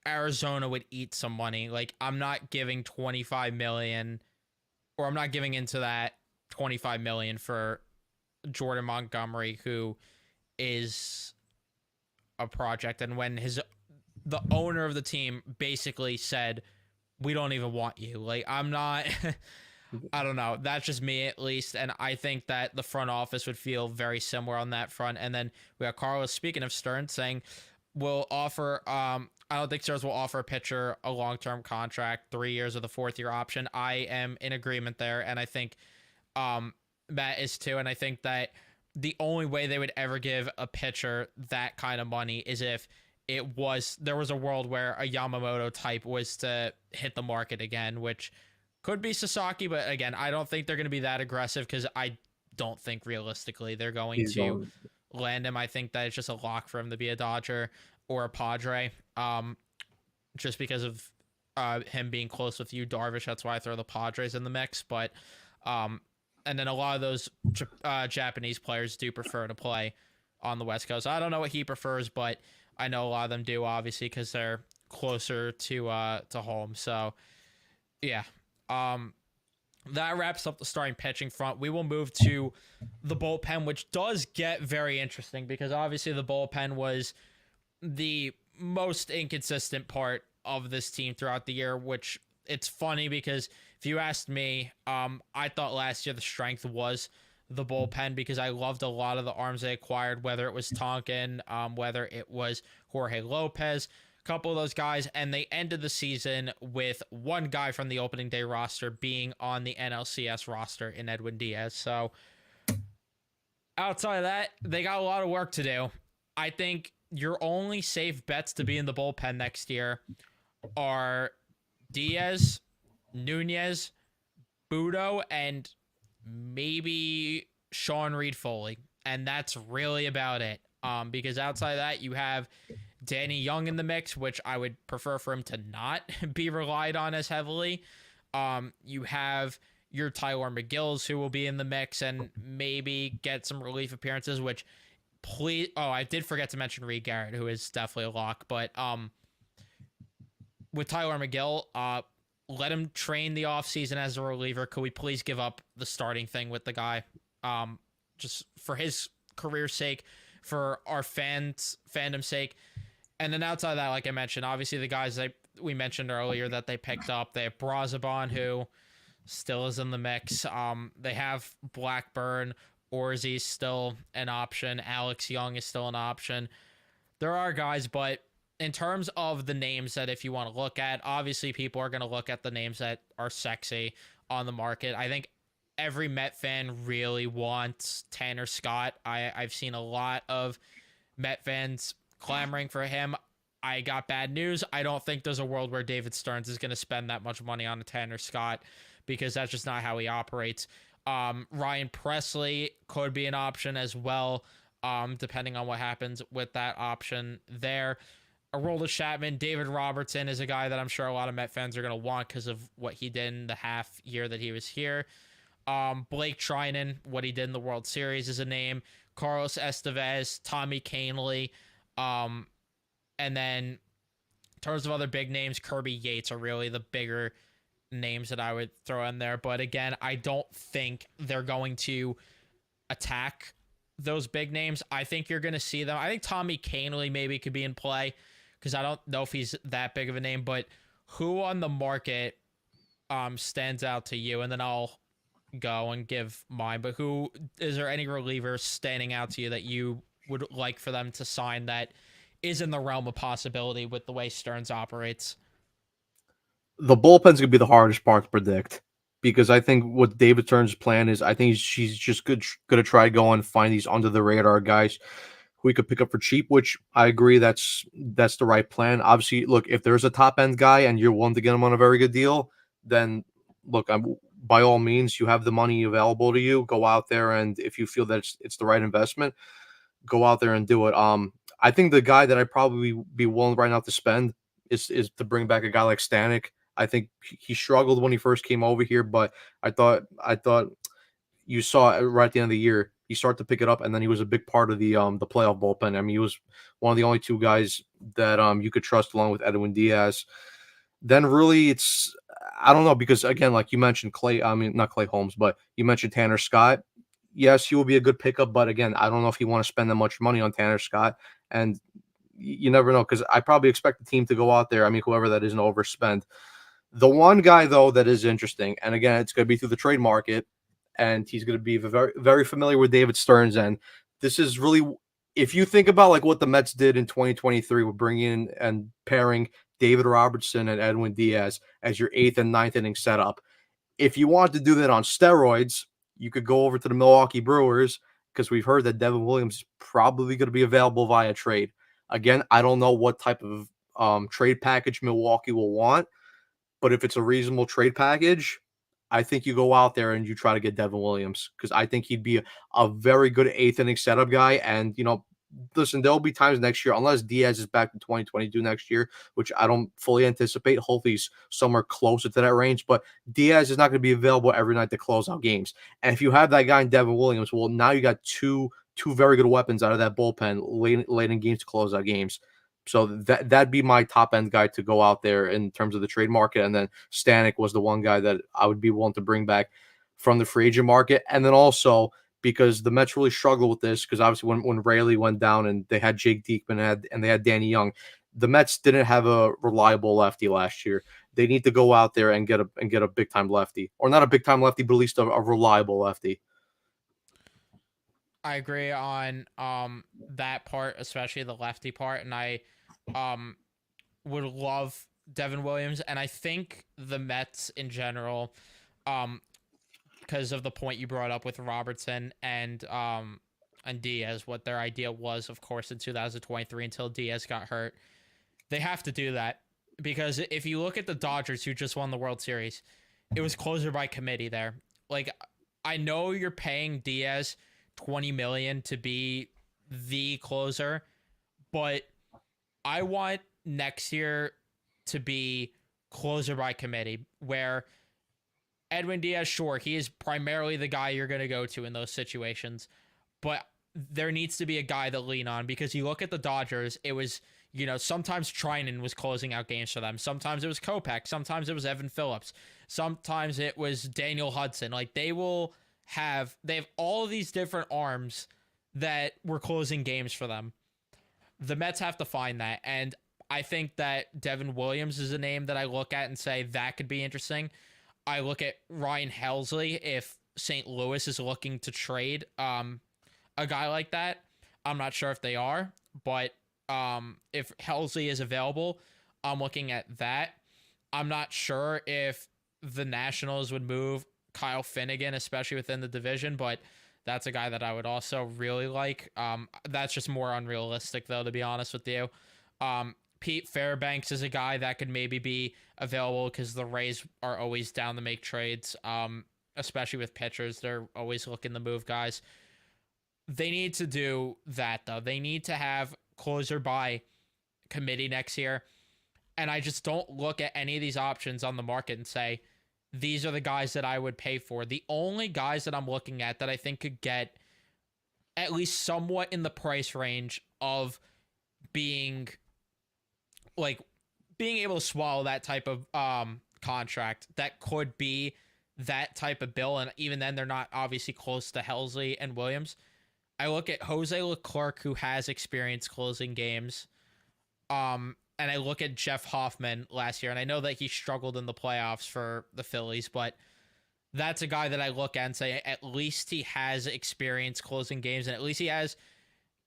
Arizona would eat some money. Like, I'm not giving 25 million, or I'm not giving into that 25 million for Jordan Montgomery, who is a project. And when the owner of the team basically said, we don't even want you. Like, I'm not I don't know. That's just me, at least. And I think that the front office would feel very similar on that front. And then we got Carlos, speaking of Stearns, saying we'll offer I don't think Stearns will offer a pitcher a long-term contract, 3 years with a 4th-year option. I am in agreement there, and I think Matt is too. And I think that the only way they would ever give a pitcher that kind of money is if there was a world where a Yamamoto type was to hit the market again, which could be Sasaki, but again, I don't think they're going to be that aggressive, because I don't think realistically they're going to land him. I think that it's just a lock for him to be a Dodger or a Padre, just because of him being close with you, Darvish. That's why I throw the Padres in the mix. But and then a lot of those Japanese players do prefer to play on the West Coast. I don't know what he prefers, but I know a lot of them do, obviously, because they're closer to home. So yeah. That wraps up the starting pitching front. We will move to the bullpen, which does get very interesting, because obviously the bullpen was the most inconsistent part of this team throughout the year, which it's funny because if you asked me, I thought last year the strength was the bullpen, because I loved a lot of the arms they acquired, whether it was Tonkin, whether it was Jorge Lopez, couple of those guys, and they ended the season with one guy from the opening day roster being on the NLCS roster in Edwin Diaz. So outside of that, they got a lot of work to do. I think your only safe bets to be in the bullpen next year are Diaz, Nunez, Budo, and maybe Sean Reed Foley. And that's really about it. Because outside of that, you have Danny Young in the mix, which I would prefer for him to not be relied on as heavily. You have your Tyler McGills, who will be in the mix and maybe get some relief appearances, which I did forget to mention Reed Garrett, who is definitely a lock. But with Tyler McGill, let him train the offseason as a reliever. Could we please give up the starting thing with the guy? Just for his career's sake, for our fandom's sake. And then outside of that, like I mentioned, obviously the guys that we mentioned earlier that they picked up, they have Brazaban, who still is in the mix. They have Blackburn, Orzi's still an option. Alex Young is still an option. There are guys, but in terms of the names that if you want to look at, obviously people are going to look at the names that are sexy on the market. I think every Met fan really wants Tanner Scott. I've seen a lot of Met fans clamoring for him. I got bad news. I don't think there's a world where David Stearns is going to spend that much money on a Tanner Scott, because that's just not how he operates. Ryan Presley could be an option as well, depending on what happens with that option there. Aroldis Chapman, David Robertson is a guy that I'm sure a lot of Met fans are going to want because of what he did in the half year that he was here. Blake Trinan, what he did in the World Series is a name. Carlos Estevez, Tommy Kahnle, and then in terms of other big names, Kirby Yates are really the bigger names that I would throw in there. But again, I don't think they're going to attack those big names. I think you're going to see them. I think Tommy Kahnle maybe could be in play, because I don't know if he's that big of a name. But who on the market stands out to you? And then I'll go and give mine, but who is there any relievers standing out to you that you would like for them to sign that is in the realm of possibility with the way Stearns operates? The bullpen's gonna be the hardest part to predict because I think what David Stern's plan is, I think she's just gonna try to go and find these under the radar guys who we could pick up for cheap. Which I agree, that's the right plan. Obviously, look, if there's a top end guy and you're willing to get him on a very good deal, then look, by all means, you have the money available to you. Go out there, and if you feel that it's the right investment, go out there and do it. I think the guy that I'd probably be willing right now to spend is to bring back a guy like Stanek. I think he struggled when he first came over here, but I thought you saw it right at the end of the year he started to pick it up, and then he was a big part of the playoff bullpen. I mean, he was one of the only two guys that you could trust along with Edwin Diaz. Then really it's I don't know because again, like you mentioned Clay, I mean not Clay Holmes, but you mentioned Tanner Scott. Yes, he will be a good pickup, but again, I don't know if you want to spend that much money on Tanner Scott. And you never know because I probably expect the team to go out there. I mean, whoever that is, and overspend. The one guy though that is interesting, and again, it's going to be through the trade market, and he's going to be very very familiar with David Stearns. And this is really, if you think about like what the Mets did in 2023 with bringing in and pairing David Robertson and Edwin Diaz as your eighth and ninth inning setup. If you want to do that on steroids, you could go over to the Milwaukee Brewers because we've heard that Devin Williams is probably going to be available via trade. Again, I don't know what type of trade package Milwaukee will want, but if it's a reasonable trade package, I think you go out there and you try to get Devin Williams because I think he'd be a very good eighth inning setup guy. And, listen, there'll be times next year, unless Diaz is back in 2022 next year, which I don't fully anticipate. Hopefully he's somewhere closer to that range. But Diaz is not going to be available every night to close out games. And if you have that guy in Devin Williams, well, now you got two very good weapons out of that bullpen late in games to close out games. So that'd be my top end guy to go out there in terms of the trade market. And then Stanek was the one guy that I would be willing to bring back from the free agent market. And then also because the Mets really struggled with this because obviously when Rayleigh went down and they had Jake Diekman and they had Danny Young, the Mets didn't have a reliable lefty last year. They need to go out there and get a big time lefty, or not a big time lefty, but at least a reliable lefty. I agree on that part, especially the lefty part, and I um would love Devin Williams, and I think the Mets in general, because of the point you brought up with Robertson and Diaz, what their idea was, of course, in 2023 until Diaz got hurt. They have to do that because if you look at the Dodgers who just won the World Series, it was closer by committee there. Like I know you're paying Diaz 20 million to be the closer, but I want next year to be closer by committee where Edwin Diaz, sure, he is primarily the guy you're going to go to in those situations, but there needs to be a guy to lean on because you look at the Dodgers, it was, sometimes Trinan was closing out games for them. Sometimes it was Kopech. Sometimes it was Evan Phillips. Sometimes it was Daniel Hudson. Like they have all of these different arms that were closing games for them. The Mets have to find that. And I think that Devin Williams is a name that I look at and say that could be interesting. I look at Ryan Helsley if St. Louis is looking to trade a guy like that. I'm not sure if they are, but if Helsley is available, I'm looking at that. I'm not sure if the Nationals would move Kyle Finnegan, especially within the division, but that's a guy that I would also really like. That's just more unrealistic, though, to be honest with you. Pete Fairbanks is a guy that could maybe be available because the Rays are always down to make trades, especially with pitchers. They're always looking to move guys. They need to do that, though. They need to have closer by committee next year. And I just don't look at any of these options on the market and say, these are the guys that I would pay for. The only guys that I'm looking at that I think could get at least somewhat in the price range of being able to swallow that type of contract that could be that type of bill. And even then, they're not obviously close to Helsley and Williams. I look at Jose Leclerc, who has experience closing games. And I look at Jeff Hoffman last year, and I know that he struggled in the playoffs for the Phillies, but that's a guy that I look at and say at least he has experience closing games, and at least he has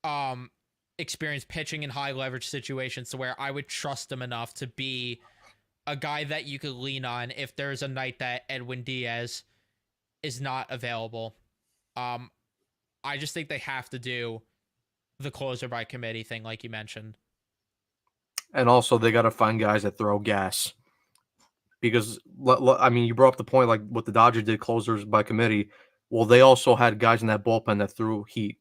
um experience pitching in high leverage situations to where I would trust him enough to be a guy that you could lean on if there's a night that Edwin Diaz is not available. Um, I just think they have to do the closer by committee thing, like you mentioned. And also, they got to find guys that throw gas because I mean, you brought up the point like what the Dodgers did, closers by committee. Well, they also had guys in that bullpen that threw heat.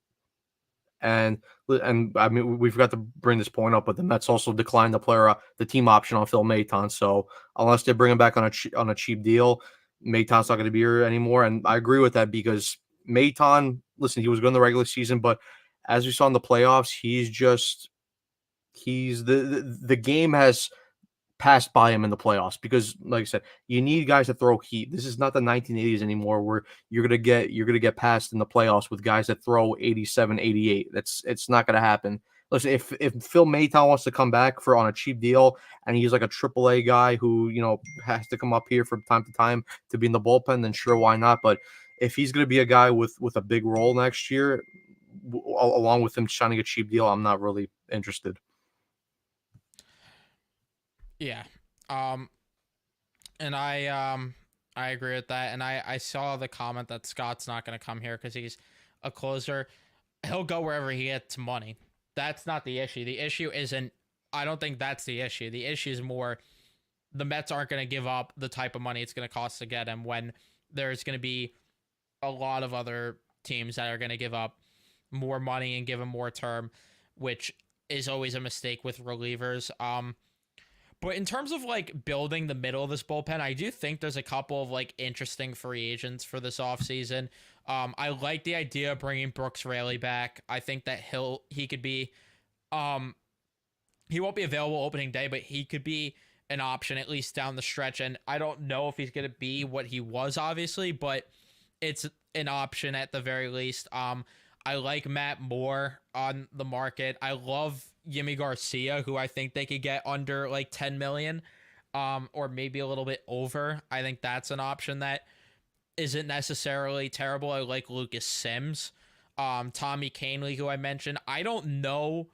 And I mean, we forgot to bring this point up, but the Mets also declined the team option on Phil Maton. So unless they bring him back on a cheap deal, Maton's not going to be here anymore. And I agree with that because Maton, listen, he was good in the regular season, but as we saw in the playoffs, he's the game has passed by him in the playoffs because, like I said, you need guys to throw heat. This is not the 1980s anymore where you're gonna get passed in the playoffs with guys that throw 87, 88. It's not gonna happen. Listen, if Phil Maton wants to come back for on a cheap deal and he's like a AAA guy who has to come up here from time to time to be in the bullpen, then sure, why not? But if he's gonna be a guy with a big role next year, along with him signing a cheap deal, I'm not really interested. Yeah. Um, and I agree with that. And I saw the comment that Scott's not going to come here because he's a closer. He'll go wherever he gets money. That's not the issue. The issue isn't. I don't think that's the issue. The issue is more the Mets aren't going to give up the type of money it's going to cost to get him when there's going to be a lot of other teams that are going to give up more money and give him more term, which is always a mistake with relievers. But in terms of like building the middle of this bullpen, I do think there's a couple of like interesting free agents for this offseason. I like the idea of bringing Brooks Raley back. I think that he could be, um, he won't be available opening day, but he could be an option at least down the stretch. And I don't know if he's gonna be what he was, obviously, but it's an option at the very least. I like Matt Moore on the market. I love Yimi Garcia, who I think they could get under like 10 million, or maybe a little bit over. I think that's an option that isn't necessarily terrible. I like Lucas Sims, Tommy Canley, who I mentioned. I don't know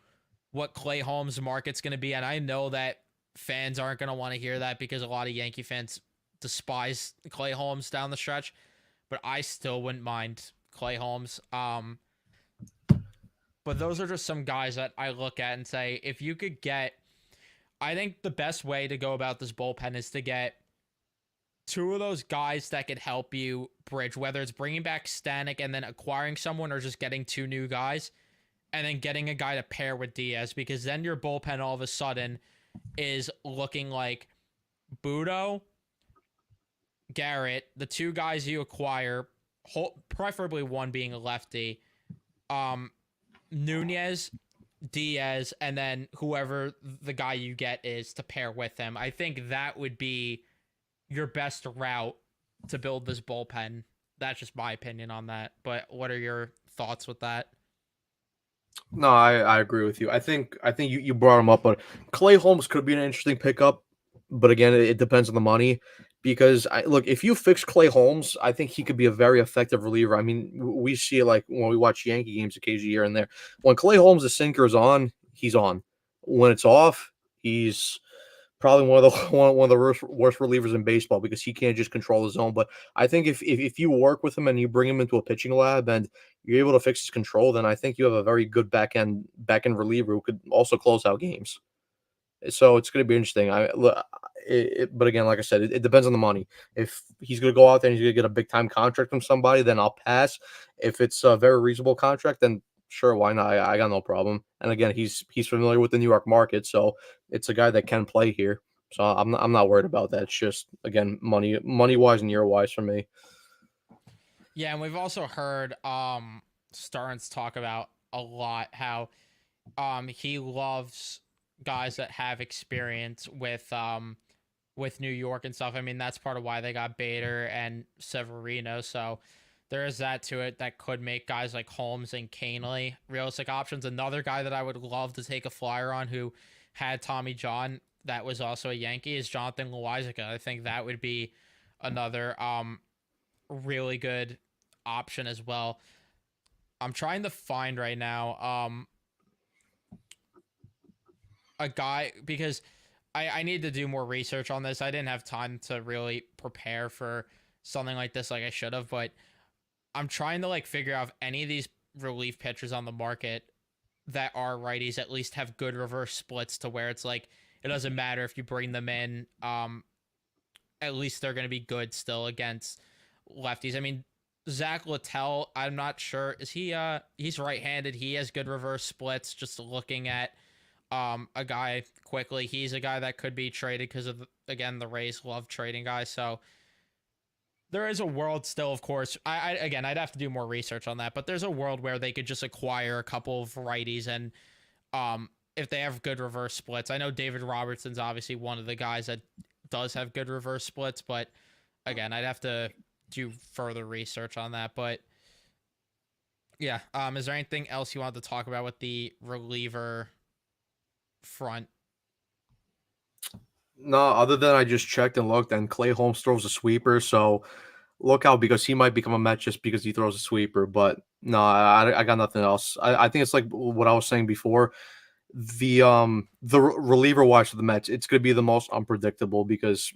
what Clay Holmes' market's going to be, and I know that fans aren't going to want to hear that because a lot of Yankee fans despise Clay Holmes down the stretch, but I still wouldn't mind Clay Holmes. But those are just some guys that I look at and say, if you could get, I think the best way to go about this bullpen is to get two of those guys that could help you bridge, whether it's bringing back Stanek and then acquiring someone or just getting two new guys and then getting a guy to pair with Diaz, because then your bullpen all of a sudden is looking like Budo, Garrett, the two guys you acquire, preferably one being a lefty, Nunez, Diaz, and then whoever the guy you get is to pair with him. I think that would be your best route to build this bullpen. That's just my opinion on that. But what are your thoughts with that? No, I agree with you. I think you brought him up, but Clay Holmes could be an interesting pickup. But again, it depends on the money. Because look, if you fix Clay Holmes, I think he could be a very effective reliever. I mean, we see it like when we watch Yankee games occasionally here and there. When Clay Holmes' sinker is on, he's on. When it's off, he's probably one of the one of the worst relievers in baseball because he can't just control his zone. But I think if you work with him and you bring him into a pitching lab and you're able to fix his control, then I think you have a very good back end reliever who could also close out games. So it's going to be interesting. But again, like I said, it depends on the money. If he's going to go out there and he's going to get a big time contract from somebody, then I'll pass. If it's a very reasonable contract, then sure, why not? I got no problem. And again, he's familiar with the New York market, so it's a guy that can play here. So I'm not worried about that. It's just again money wise and year wise for me. Yeah, and we've also heard Stearns talk about a lot how he loves guys that have experience with New York and stuff. I mean, that's part of why they got Bader and Severino. So there is that to it that could make guys like Holmes and Canely realistic options. Another guy that I would love to take a flyer on who had Tommy John that was also a Yankee is Jonathan Loizaga. I think that would be another really good option as well. I'm trying to find right now a guy because I need to do more research on this. I didn't have time to really prepare for something like this like I should have, but I'm trying to like figure out if any of these relief pitchers on the market that are righties at least have good reverse splits to where it's like it doesn't matter if you bring them in. At least they're going to be good still against lefties. I mean, Zach Littell, I'm not sure. Is he he's right-handed. He has good reverse splits. Just looking at a guy quickly, he's a guy that could be traded because of, again, the Rays love trading guys. So there is a world still, of course. Again, I'd have to do more research on that, but there's a world where they could just acquire a couple of righties and if they have good reverse splits. I know David Robertson's obviously one of the guys that does have good reverse splits, but again, I'd have to do further research on that. But yeah, is there anything else you wanted to talk about with the reliever front? No, other than I just checked and looked, and Clay Holmes throws a sweeper, so look out because he might become a Met just because he throws a sweeper. But no, I got nothing else. I think it's like what I was saying before. The reliever watch of the Mets, it's going to be the most unpredictable because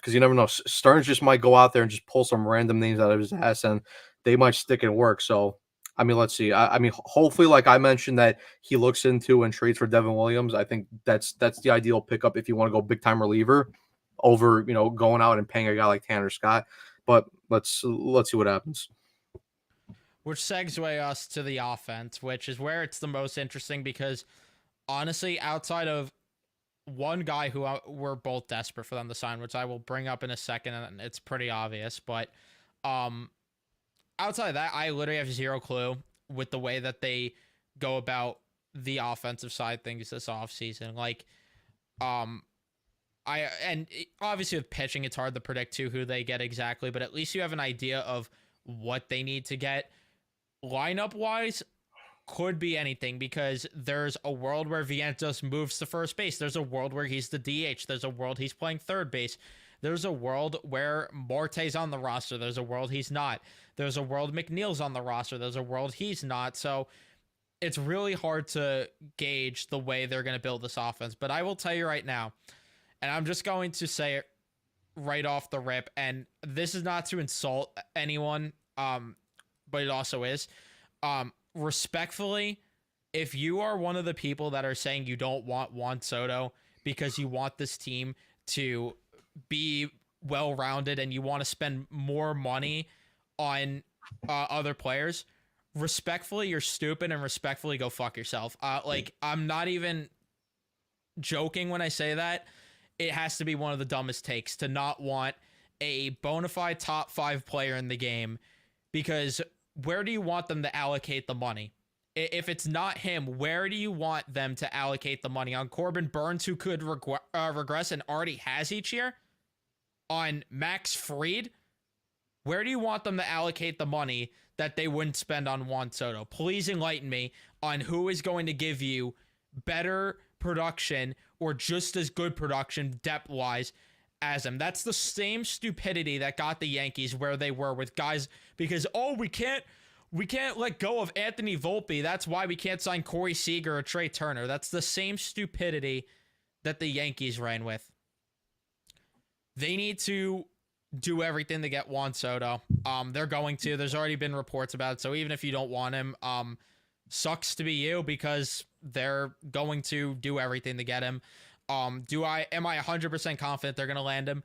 you never know. Stearns just might go out there and just pull some random names out of his ass, and they might stick and work. So, I mean, let's see. I mean, hopefully, like I mentioned, that he looks into and trades for Devin Williams. I think that's the ideal pickup if you want to go big time reliever over going out and paying a guy like Tanner Scott. But let's see what happens. Which segues us to the offense, which is where it's the most interesting because honestly, outside of one guy who we're both desperate for them to sign, which I will bring up in a second, and it's pretty obvious. But outside of that, I literally have zero clue with the way that they go about the offensive side things this offseason. Like, obviously with pitching, it's hard to predict too who they get exactly, but at least you have an idea of what they need to get. Lineup wise, could be anything because there's a world where Vientos moves to first base. There's a world where he's the DH. There's a world he's playing third base. There's a world where Marte's on the roster. There's a world he's not. There's a world McNeil's on the roster. There's a world he's not. So it's really hard to gauge the way they're going to build this offense. But I will tell you right now, and I'm just going to say it right off the rip, and this is not to insult anyone, but it also is. Respectfully, if you are one of the people that are saying you don't want Juan Soto because you want this team to be well-rounded and you want to spend more money on other players, respectfully, you're stupid, and respectfully, go fuck yourself. Like, I'm not even joking when I say that. It has to be one of the dumbest takes to not want a bona fide top 5 player in the game because where do you want them to allocate the money? If it's not him, where do you want them to allocate the money? On Corbin Burns, who could regress and already has each year? On Max Fried? Where do you want them to allocate the money that they wouldn't spend on Juan Soto? Please enlighten me on who is going to give you better production or just as good production depth-wise as him. That's the same stupidity that got the Yankees where they were with guys because, we can't let go of Anthony Volpe. That's why we can't sign Corey Seager or Trey Turner. That's the same stupidity that the Yankees ran with. They need to do everything to get Juan Soto. They're going to. There's already been reports about it. So even if you don't want him, sucks to be you because they're going to do everything to get him. Am I 100% confident they're going to land him?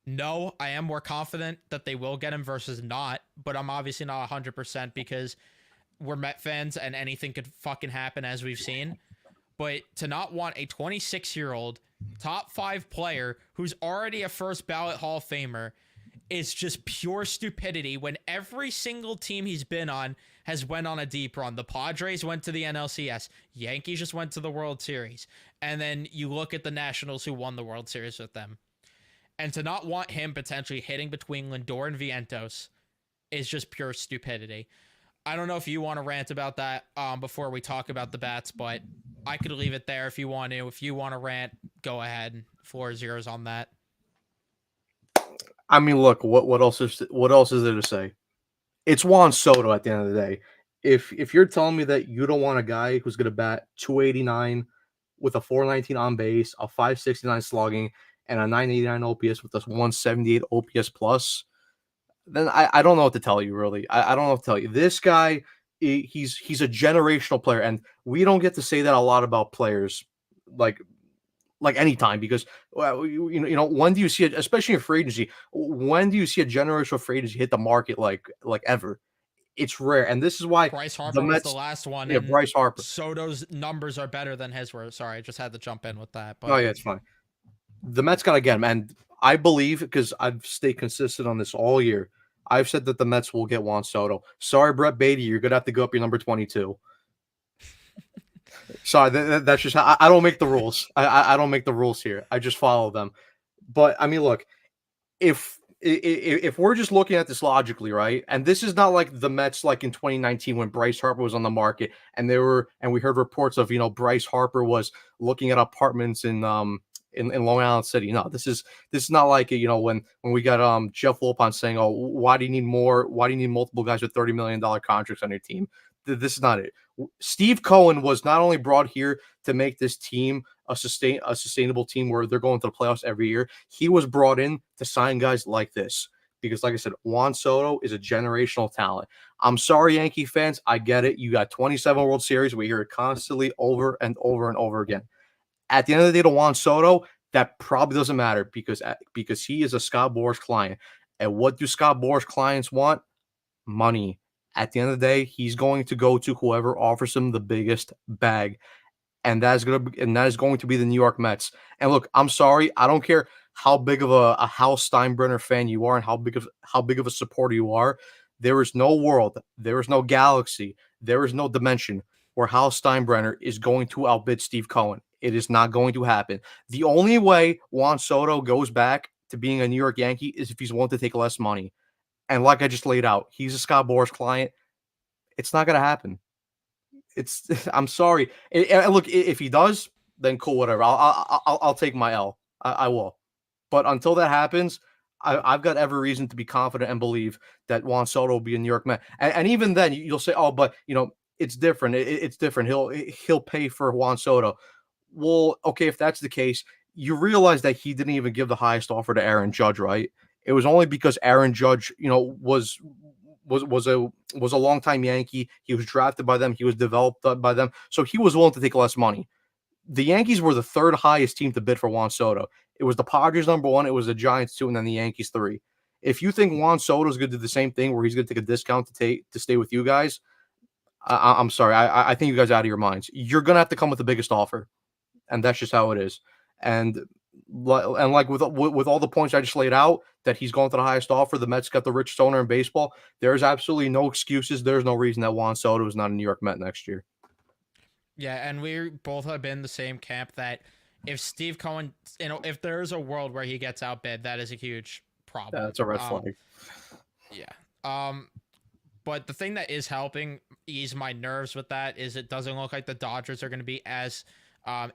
No, I am more confident that they will get him versus not, but I'm obviously not 100% because we're Met fans and anything could fucking happen as we've seen. But to not want a 26-year-old top 5 player who's already a first ballot Hall of Famer is just pure stupidity when every single team he's been on has went on a deep run. The Padres went to the NLCS. Yankees just went to the World Series. And then you look at the Nationals who won the World Series with them. And to not want him potentially hitting between Lindor and Vientos is just pure stupidity. I don't know if you want to rant about that before we talk about the bats, but I could leave it there if you want to. If you want to rant, go ahead. Floor is yours on that. I mean, look, what else is there to say? It's Juan Soto at the end of the day. If you're telling me that you don't want a guy who's going to bat 289 with a 419 on base, a 569 slugging, and a 989 OPS with a 178 OPS plus, then I don't know what to tell you, really. I don't know what to tell you. This guy, he's a generational player, and we don't get to say that a lot about players, like anytime, because well, when do you see it, especially in free agency? When do you see a generational free agency hit the market like ever? It's rare, and this is why Bryce the Harper was the Mets. last one, Yeah, and Bryce Harper. Soto's numbers are better than his were. Sorry, I just had to jump in with that. Oh But yeah, it's fine. The Mets gotta get him, and I believe because I've stayed consistent on this all year. I've said that the Mets will get Juan Soto. Sorry, Brett Beatty, you're gonna have to go up your number 22. Sorry, that's just how I don't make the rules. I don't make the rules here. I just follow them. But I mean, look, if we're just looking at this logically, right? And this is not like the Mets like in 2019 when Bryce Harper was on the market and we heard reports of Bryce Harper was looking at apartments in Long Island City. No, this is not like when we got Jeff Lopon saying, "Oh, why do you need more? Why do you need multiple guys with $30 million contracts on your team?" This is not it. Steve Cohen was not only brought here to make this team a sustainable team where they're going to the playoffs every year. He was brought in to sign guys like this because, like I said, Juan Soto is a generational talent. I'm sorry, Yankee fans. I get it. You got 27 World Series. We hear it constantly over and over and over again. At the end of the day, to Juan Soto, that probably doesn't matter because he is a Scott Boras client. And what do Scott Boras clients want? Money. At the end of the day, he's going to go to whoever offers him the biggest bag, and that is going to be the New York Mets. And look, I'm sorry, I don't care how big of a Hal Steinbrenner fan you are and how big of a supporter you are. There is no world, there is no galaxy, there is no dimension where Hal Steinbrenner is going to outbid Steve Cohen. It is not going to happen. The only way Juan Soto goes back to being a New York Yankee is if he's willing to take less money. And like I just laid out, he's a Scott Boras client. It's not going to happen. It's I'm sorry. And look, if he does, then cool, whatever. I'll take my L. I will. But until that happens, I've got every reason to be confident and believe that Juan Soto will be a New York Met. And even then, you'll say, "Oh, but it's different. It's different. He'll pay for Juan Soto." Well, okay, if that's the case, you realize that he didn't even give the highest offer to Aaron Judge, right? It was only because Aaron Judge, was a longtime Yankee. He was drafted by them. He was developed by them, so he was willing to take less money. The Yankees were the third highest team to bid for Juan Soto. It was the Padres number one. It was the Giants two, and then the Yankees three. If you think Juan Soto is going to do the same thing, where he's going to take a discount to stay with you guys, I'm sorry. I think you guys are out of your minds. You're going to have to come with the biggest offer, and that's just how it is. And like with all the points I just laid out, that he's going to the highest offer. The Mets got the richest owner in baseball. There's absolutely no excuses. There's no reason that Juan Soto is not a New York Met next year. yeah, and we both have been the same camp that if Steve Cohen, if there is a world where he gets outbid, that is a huge problem. That's a red flag. Yeah. But the thing that is helping ease my nerves with that is it doesn't look like the Dodgers are going to be as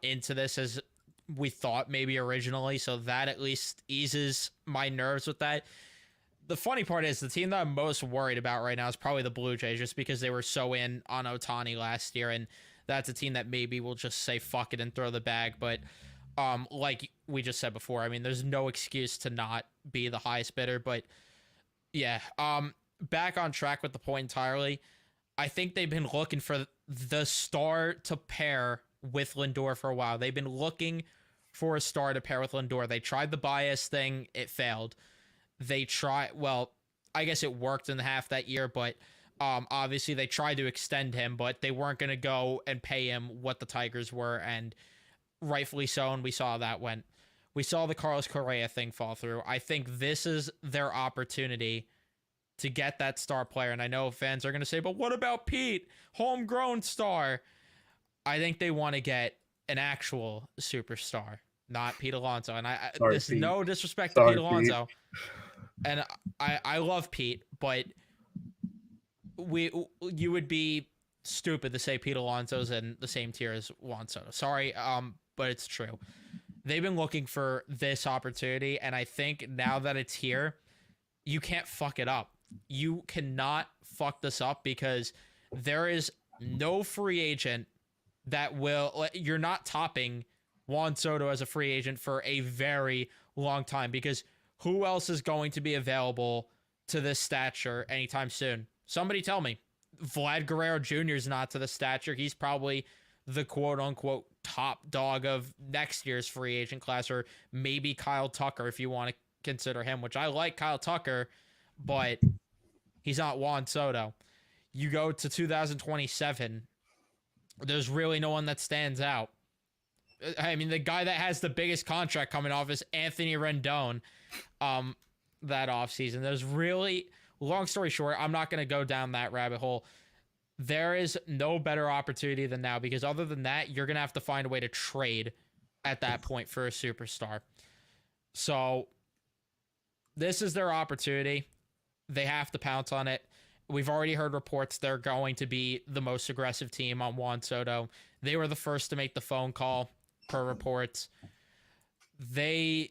into this as we thought maybe originally. So that at least eases my nerves with that. The funny part is the team that I'm most worried about right now is probably the Blue Jays, just because they were so in on Ohtani last year, and that's a team that maybe will just say fuck it and throw the bag. But like we just said before, I mean, there's no excuse to not be the highest bidder. But yeah, back on track with the point entirely. I think they've been looking for the star to pair with Lindor for a while. They've been looking for a star to pair with Lindor. They tried the bias thing, it failed. Well, I guess it worked in half that year, but obviously they tried to extend him, but they weren't going to go and pay him what the Tigers were, and rightfully so, and we saw the Carlos Correa thing fall through. I think this is their opportunity to get that star player, and I know fans are going to say, but what about Pete? Homegrown star. I think they want to get an actual superstar, not Pete Alonso. And there's no disrespect to Pete Alonso. And I love Pete, but you would be stupid to say Pete Alonso's in the same tier as Juan Soto. Sorry, but it's true. they've been looking for this opportunity, and I think now that it's here, you can't fuck it up. You cannot fuck this up because there is no free agent that will. You're not topping Juan Soto as a free agent for a very long time because who else is going to be available to this stature anytime soon? Somebody tell me. Vlad Guerrero Jr. is not to the stature. He's probably the quote unquote top dog of next year's free agent class, or maybe Kyle Tucker if you want to consider him, which I like Kyle Tucker, but he's not Juan Soto. You go to 2027, there's really no one that stands out. I mean, the guy that has the biggest contract coming off is Anthony Rendon that offseason. There's really, long story short, I'm not going to go down that rabbit hole. There is no better opportunity than now because other than that, you're going to have to find a way to trade at that point for a superstar. So this is their opportunity. They have to pounce on it. We've already heard reports they're going to be the most aggressive team on Juan Soto. They were the first to make the phone call, per reports. They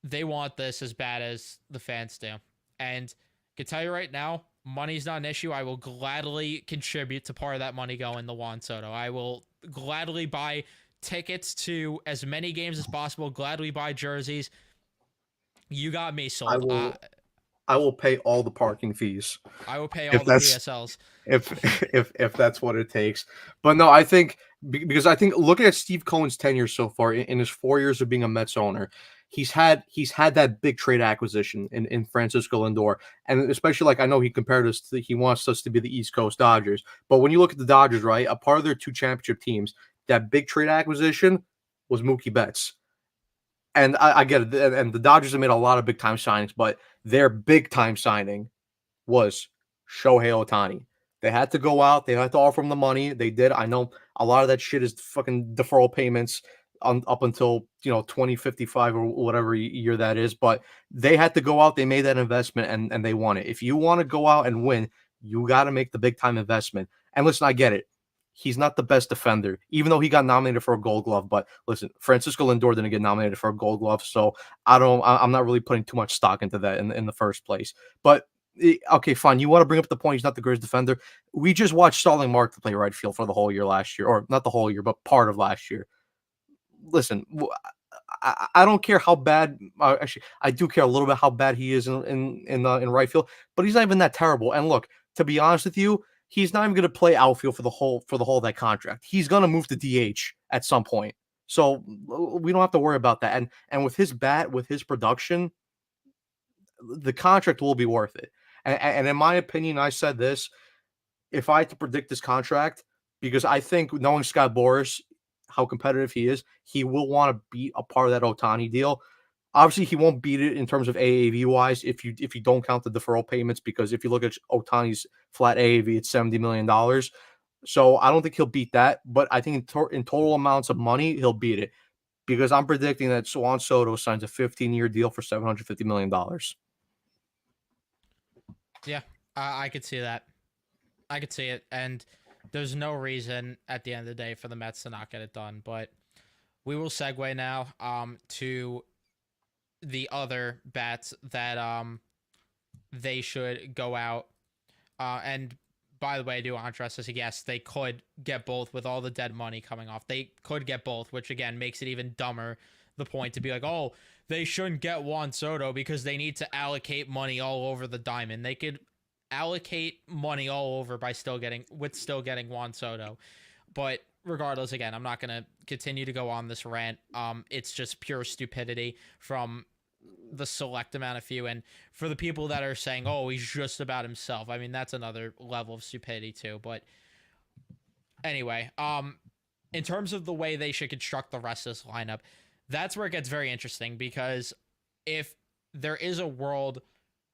want this as bad as the fans do. And I can tell you right now, money's not an issue. I will gladly contribute to part of that money going to Juan Soto. I will gladly buy tickets to as many games as possible, gladly buy jerseys. You got me sold. I will pay all the parking fees. I will pay all the PSLs. If that's what it takes. But no, I think because I think looking at Steve Cohen's tenure so far in his 4 years of being a Mets owner, he's had that big trade acquisition in Francisco Lindor, and especially like I know he compared us to, he wants us to be the East Coast Dodgers, but when you look at the Dodgers, right, a part of their 2 championship teams, that big trade acquisition was Mookie Betts. And I get it, and the Dodgers have made a lot of big time signings, but their big time signing was Shohei Ohtani. They had to go out, they had to offer him the money. They did. I know a lot of that shit is fucking deferral payments up until 2055 or whatever year that is, but they had to go out, they made that investment and they won it. If you want to go out and win, you got to make the big time investment. And listen, I get it. He's not the best defender, even though he got nominated for a Gold Glove. But listen, Francisco Lindor didn't get nominated for a Gold Glove, so I'm not really putting too much stock into that in the first place. But okay, fine. You want to bring up the point he's not the greatest defender? We just watched Starling Mark play right field for the whole year last year, or not the whole year, but part of last year. Listen, I don't care how bad. Actually, I do care a little bit how bad he is in right field, but he's not even that terrible. And look, to be honest with you, he's not even going to play outfield for the whole of that contract. He's going to move to DH at some point. So we don't have to worry about that. And with his bat, with his production, the contract will be worth it. And in my opinion, I said this, if I had to predict this contract, because I think knowing Scott Boras, how competitive he is, he will want to beat a part of that Ohtani deal. Obviously, he won't beat it in terms of AAV wise if you don't count the deferral payments, because if you look at Ohtani's flat AAV, it's $70 million. So I don't think he'll beat that, but I think in total amounts of money, he'll beat it, because I'm predicting that Juan Soto signs a 15-year deal for $750 million. Yeah, I could see that. I could see it, and there's no reason at the end of the day for the Mets to not get it done. But we will segue now to the other bats that they should go out. And by the way, I do want to stress this. Yes, they could get both with all the dead money coming off. They could get both, which again makes it even dumber. The point to be like, oh, they shouldn't get Juan Soto because they need to allocate money all over the diamond. They could allocate money all over by still getting Juan Soto. But regardless, again, I'm not going to continue to go on this rant. It's just pure stupidity from the select amount of few. And for the people that are saying, oh, he's just about himself, I mean, that's another level of stupidity too. But anyway, in terms of the way they should construct the rest of this lineup, that's where it gets very interesting, because if there is a world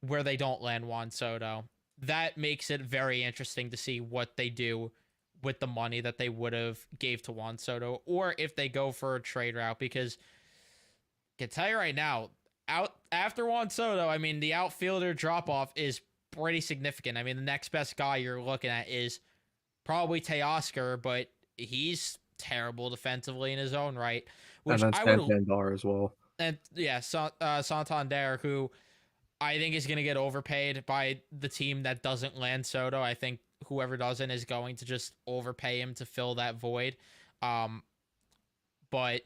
where they don't land Juan Soto, that makes it very interesting to see what they do with the money that they would have gave to Juan Soto, or if they go for a trade route, because I can tell you right now, out after Juan Soto, I mean, the outfielder drop off is pretty significant. I mean, the next best guy you're looking at is probably Teoscar, but he's terrible defensively in his own right. And which then I would, Santander as well. and yeah, Santander, who I think is going to get overpaid by the team that doesn't land Soto. I think whoever doesn't is going to just overpay him to fill that void. Um, but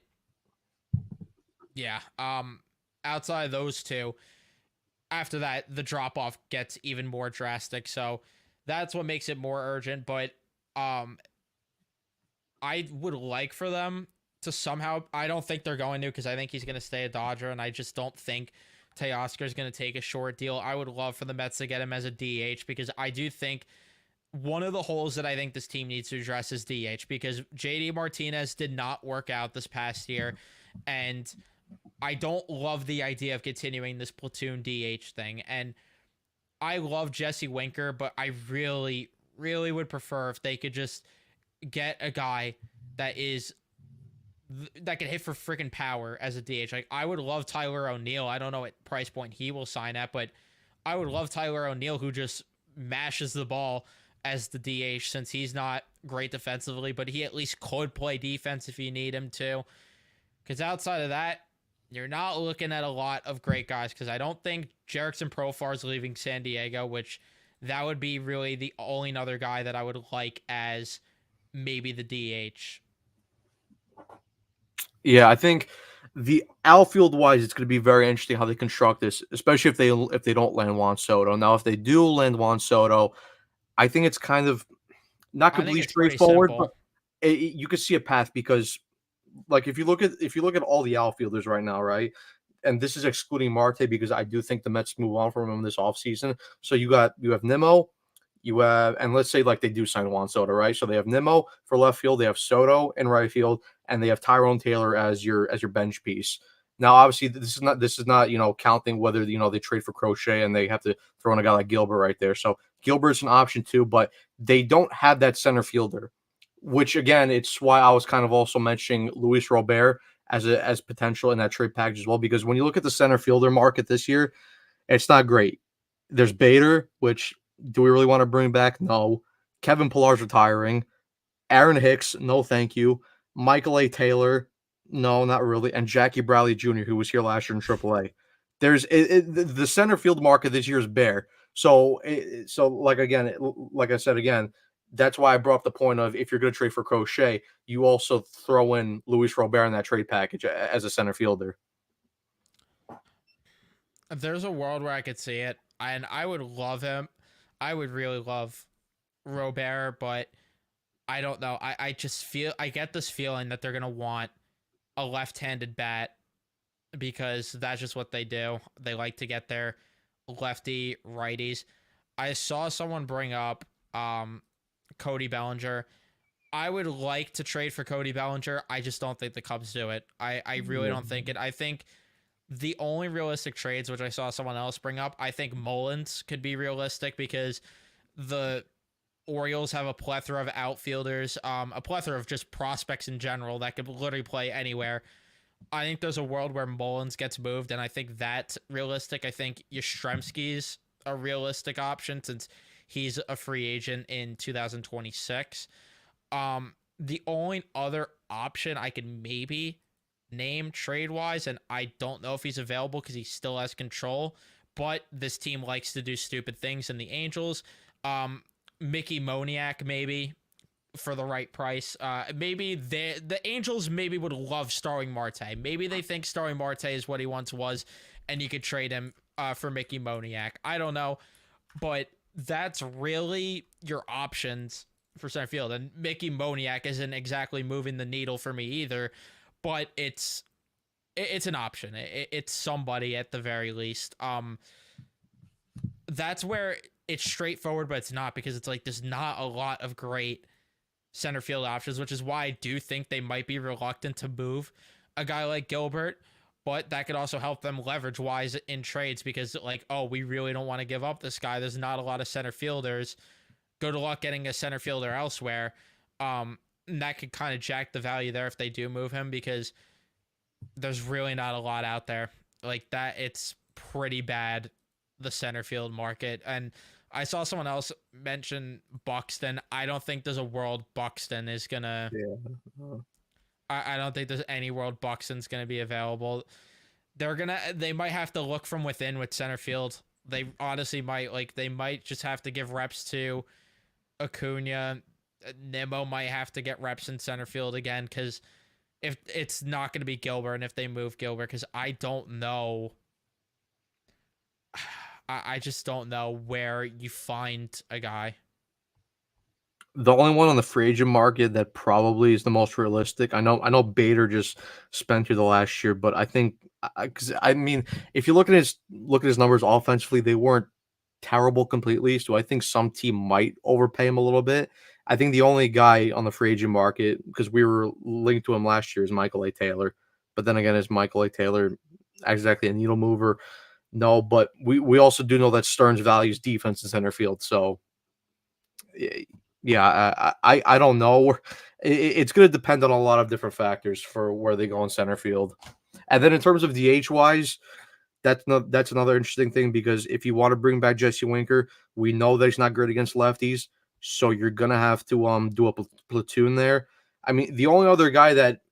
yeah, outside of those two, after that, the drop off gets even more drastic. So that's what makes it more urgent. But um, I would like for them to somehow. I don't think they're going to, because I think he's going to stay a Dodger, and I just don't think Teoscar is going to take a short deal. I would love for the Mets to get him as a DH, because I do think one of the holes that I think this team needs to address is DH, because JD Martinez did not work out this past year, and I don't love the idea of continuing this platoon DH thing. And I love Jesse Winker, but I really, really would prefer if they could just get a guy that is that can hit for freaking power as a DH. Like, I would love Tyler O'Neill. I don't know what price point he will sign at, but I would love Tyler O'Neill, who just mashes the ball as the DH, since he's not great defensively, but he at least could play defense if you need him to. Because outside of that, you're not looking at a lot of great guys, because I don't think Jerickson Profar is leaving San Diego, which that would be really the only other guy that I would like as maybe the DH. Yeah, I think the outfield wise, it's going to be very interesting how they construct this, especially if they don't land Juan Soto. Now, if they do land Juan Soto, I think it's kind of not I think completely it's pretty straightforward, but simple. you could see a path because, like, if you look at all the outfielders right now, right, and this is excluding Marte because I do think the Mets move on from him this offseason. So you have Nimmo, you have, and let's say like they do sign Juan Soto, right? So they have Nimmo for left field, they have Soto in right field, and they have Tyrone Taylor as your bench piece. Now, obviously, this is not counting whether they trade for Crochet and they have to throw in a guy like Gilbert right there. So Gilbert's an option too, but they don't have that center fielder, which again, it's why I was kind of also mentioning Luis Robert as potential in that trade package as well. Because when you look at the center fielder market this year, it's not great. There's Bader, which do we really want to bring back? No. Kevin Pillar's retiring. Aaron Hicks, no thank you. Michael A. Taylor, no, not really. And Jackie Bradley Jr., who was here last year in AAA. The center field market this year is bare. So like again, like I said again, that's why I brought up the point of if you're going to trade for Crochet, you also throw in Luis Robert in that trade package as a center fielder. If there's a world where I could see it, and I would love him, I would really love Robert, but I don't know. I just feel, I get this feeling that they're gonna want a left-handed bat, because that's just what they do. They like to get their lefty righties. I saw someone bring up Cody Bellinger. I would like to trade for Cody Bellinger. I just don't think the Cubs do it. I really Yeah. don't think it. I think the only realistic trades, which I saw someone else bring up, I think Mullins could be realistic, because the Orioles have a plethora of outfielders, a plethora of just prospects in general that could literally play anywhere. I think there's a world where Mullins gets moved, and I think that's realistic. I think Yastrzemski's a realistic option, since he's a free agent in 2026. The only other option I could maybe name trade wise, and I don't know if he's available because he still has control, but this team likes to do stupid things in the Angels. Mickey Moniak, maybe, for the right price. Maybe the Angels maybe would love Starling Marte. Maybe they think Starling Marte is what he once was, and you could trade him for Mickey Moniak. I don't know, but that's really your options for center field. And Mickey Moniak isn't exactly moving the needle for me either, but it's an option. It's somebody at the very least. That's where it's straightforward, but it's not, because it's like there's not a lot of great center field options, which is why I do think they might be reluctant to move a guy like Gilbert. But that could also help them leverage wise in trades, because like, oh, we really don't want to give up this guy. There's not a lot of center fielders. Good luck getting a center fielder elsewhere. And that could kind of jack the value there if they do move him, because there's really not a lot out there like that. It's pretty bad, the center field market. And I saw someone else mention Buxton. I don't think there's a world Buxton is gonna. Yeah. I don't think there's any world Buxton's going to be available. They might have to look from within with center field. They honestly might, like, they might just have to give reps to Acuna. Nimmo might have to get reps in center field again, because if it's not going to be Gilbert, and if they move Gilbert, because I don't know. I just don't know where you find a guy. The only one on the free agent market that probably is the most realistic. I know Bader just spent through the last year, but I think, because I mean, if you look at his numbers offensively, they weren't terrible completely. So I think some team might overpay him a little bit. I think the only guy on the free agent market, because we were linked to him last year, is Michael A. Taylor. But then again, is Michael A. Taylor exactly a needle mover? No, but we also do know that Stearns values defense in center field. So yeah, I don't know. It's going to depend on a lot of different factors for where they go in center field. And then in terms of DH wise, that's another interesting thing, because if you want to bring back Jesse Winker, we know that he's not great against lefties, so you're gonna have to do a platoon there. I mean, the only other guy that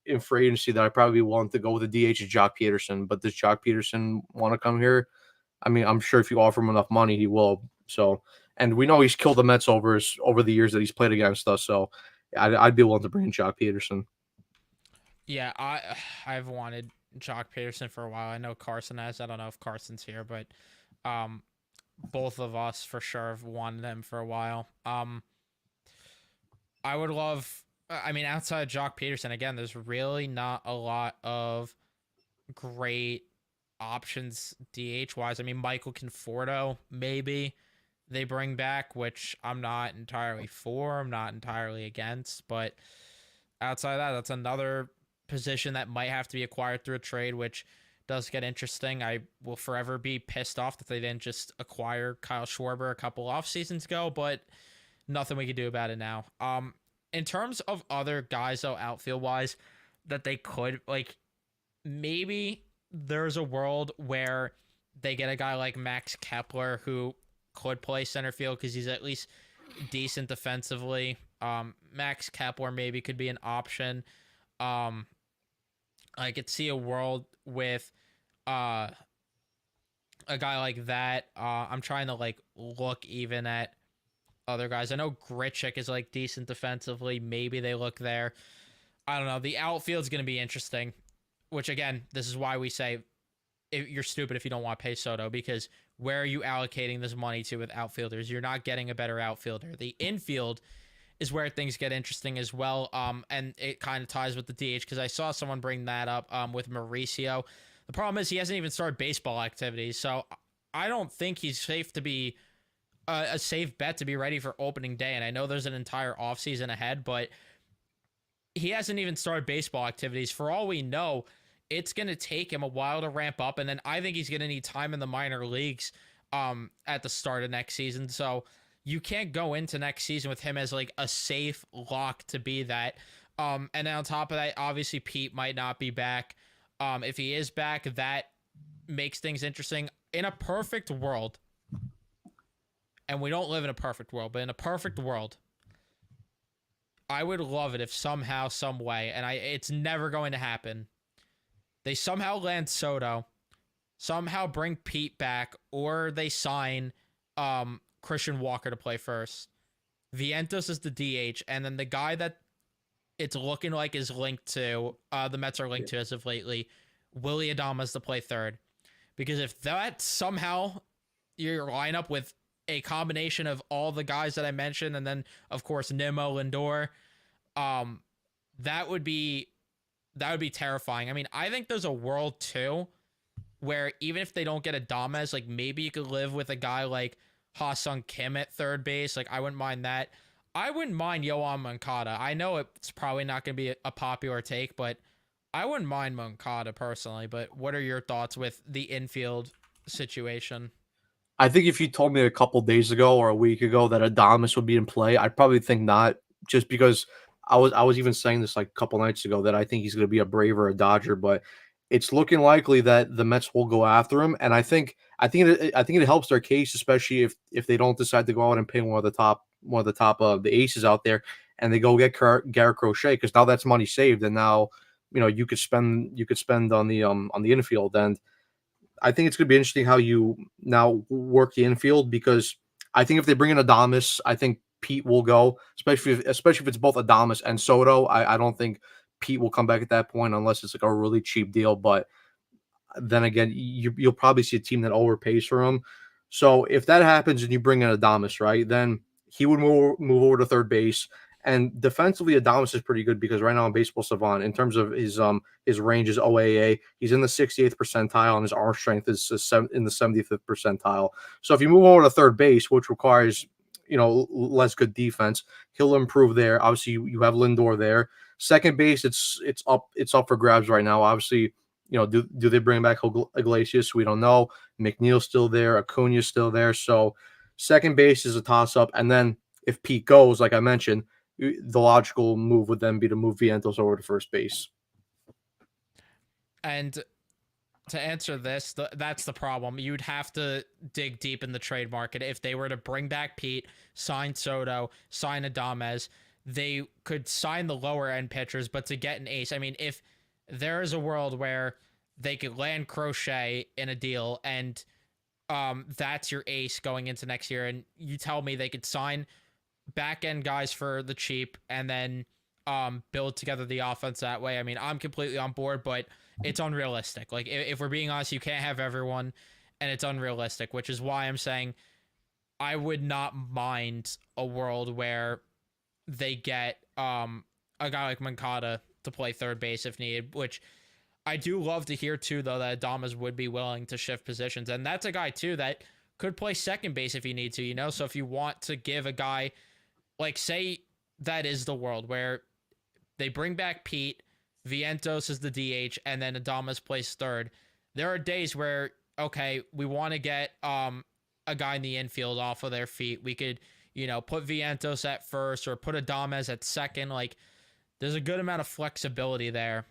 in free agency that I probably want to go with a DH is Jock Peterson, but does Jock Peterson want to come here? I mean, I'm sure if you offer him enough money, he will. So, and we know he's killed the Mets over the years that he's played against us. So, I'd be willing to bring in Jock Peterson. Yeah, I've wanted Jock Peterson for a while. I know Carson has. I don't know if Carson's here, but um, both of us for sure have wanted him for a while. I would love. I mean, outside of Jock Peterson, again, there's really not a lot of great options DH wise. I mean, Michael Conforto maybe they bring back, which I'm not entirely for. I'm not entirely against, but outside of that, that's another position that might have to be acquired through a trade, which does get interesting. I will forever be pissed off that they didn't just acquire Kyle Schwarber a couple off seasons ago, but nothing we can do about it now. In terms of other guys though, outfield wise, that they could, like, maybe there's a world where they get a guy like Max Kepler who could play center field because he's at least decent defensively. Max Kepler maybe could be an option. I could see a world with a guy like that. I'm trying to like look even at other guys. I know Grichuk is like decent defensively. Maybe they look there. I don't know. The outfield's going to be interesting, which again, this is why we say you're stupid if you don't want to pay Soto, because where are you allocating this money to with outfielders? You're not getting a better outfielder. The infield is where things get interesting as well. And it kind of ties with the DH, because I saw someone bring that up with Mauricio. The problem is he hasn't even started baseball activities, so I don't think he's safe to be a safe bet to be ready for opening day. And I know there's an entire offseason ahead, but he hasn't even started baseball activities. For all we know, it's going to take him a while to ramp up, and then I think he's going to need time in the minor leagues at the start of next season. So you can't go into next season with him as like a safe lock to be that. And then on top of that, obviously Pete might not be back. If he is back, that makes things interesting. In a perfect world, and we don't live in a perfect world, but in a perfect world, I would love it if somehow, some way, and it's never going to happen, they somehow land Soto, somehow bring Pete back, or they sign Christian Walker to play first. Vientos is the DH, and then the guy that it's looking like is linked to, the Mets are linked to as of lately, Willy Adames to play third. Because if that somehow your lineup with a combination of all the guys that I mentioned, and then of course Nimmo, Lindor, that would be terrifying. I mean, I think there's a world too where even if they don't get Adames, like maybe you could live with a guy like Ha-Sung Kim at third base. Like I wouldn't mind that. I wouldn't mind Yoan Moncada. I know it's probably not going to be a popular take, but I wouldn't mind Moncada personally. But what are your thoughts with the infield situation? I think if you told me a couple days ago or a week ago that Adames would be in play, I'd probably think not, just because I was even saying this like a couple nights ago that I think he's going to be a Brave or a Dodger, but it's looking likely that the Mets will go after him, and I think it helps their case, especially if they don't decide to go out and pay one of the top of the aces out there. and they go get Garrett Crochet, because now that's money saved, and now you could spend on the infield. And I think it's going to be interesting how you now work the infield, because I think if they bring in Adames, I think Pete will go, especially if it's both Adames and Soto. I don't think Pete will come back at that point unless it's like a really cheap deal. But then again, you'll probably see a team that overpays for him. So if that happens and you bring in Adames, right, then he would move over to third base. And defensively, Adames is pretty good, because right now on Baseball Savant, in terms of his range is OAA, he's in the 68th percentile, and his arm strength is in the 75th percentile. So if you move over to third base, which requires less good defense, he'll improve there. Obviously, you have Lindor there. Second base, it's up for grabs right now. Obviously, do they bring back Iglesias? We don't know. McNeil's still there. Acuna's still there. So second base is a toss-up. And then if Pete goes, like I mentioned, the logical move would then be to move Vientos over to first base. And to answer this, that's the problem. You'd have to dig deep in the trade market. If they were to bring back Pete, sign Soto, sign Adames, they could sign the lower end pitchers, but to get an ace, I mean, if there is a world where they could land Crochet in a deal and that's your ace going into next year, and you tell me they could sign back end guys for the cheap and then build together the offense that way, I mean, I'm completely on board, but it's unrealistic. Like, if we're being honest, you can't have everyone, and it's unrealistic, which is why I'm saying I would not mind a world where they get a guy like Mancada to play third base if needed, which I do love to hear too, though, that Adames would be willing to shift positions. And that's a guy too that could play second base if you need to, So if you want to give a guy, like, say that is the world where they bring back Pete, Vientos is the DH, and then Adames plays third. There are days where, okay, we want to get a guy in the infield off of their feet. We could, put Vientos at first or put Adames at second. Like, there's a good amount of flexibility there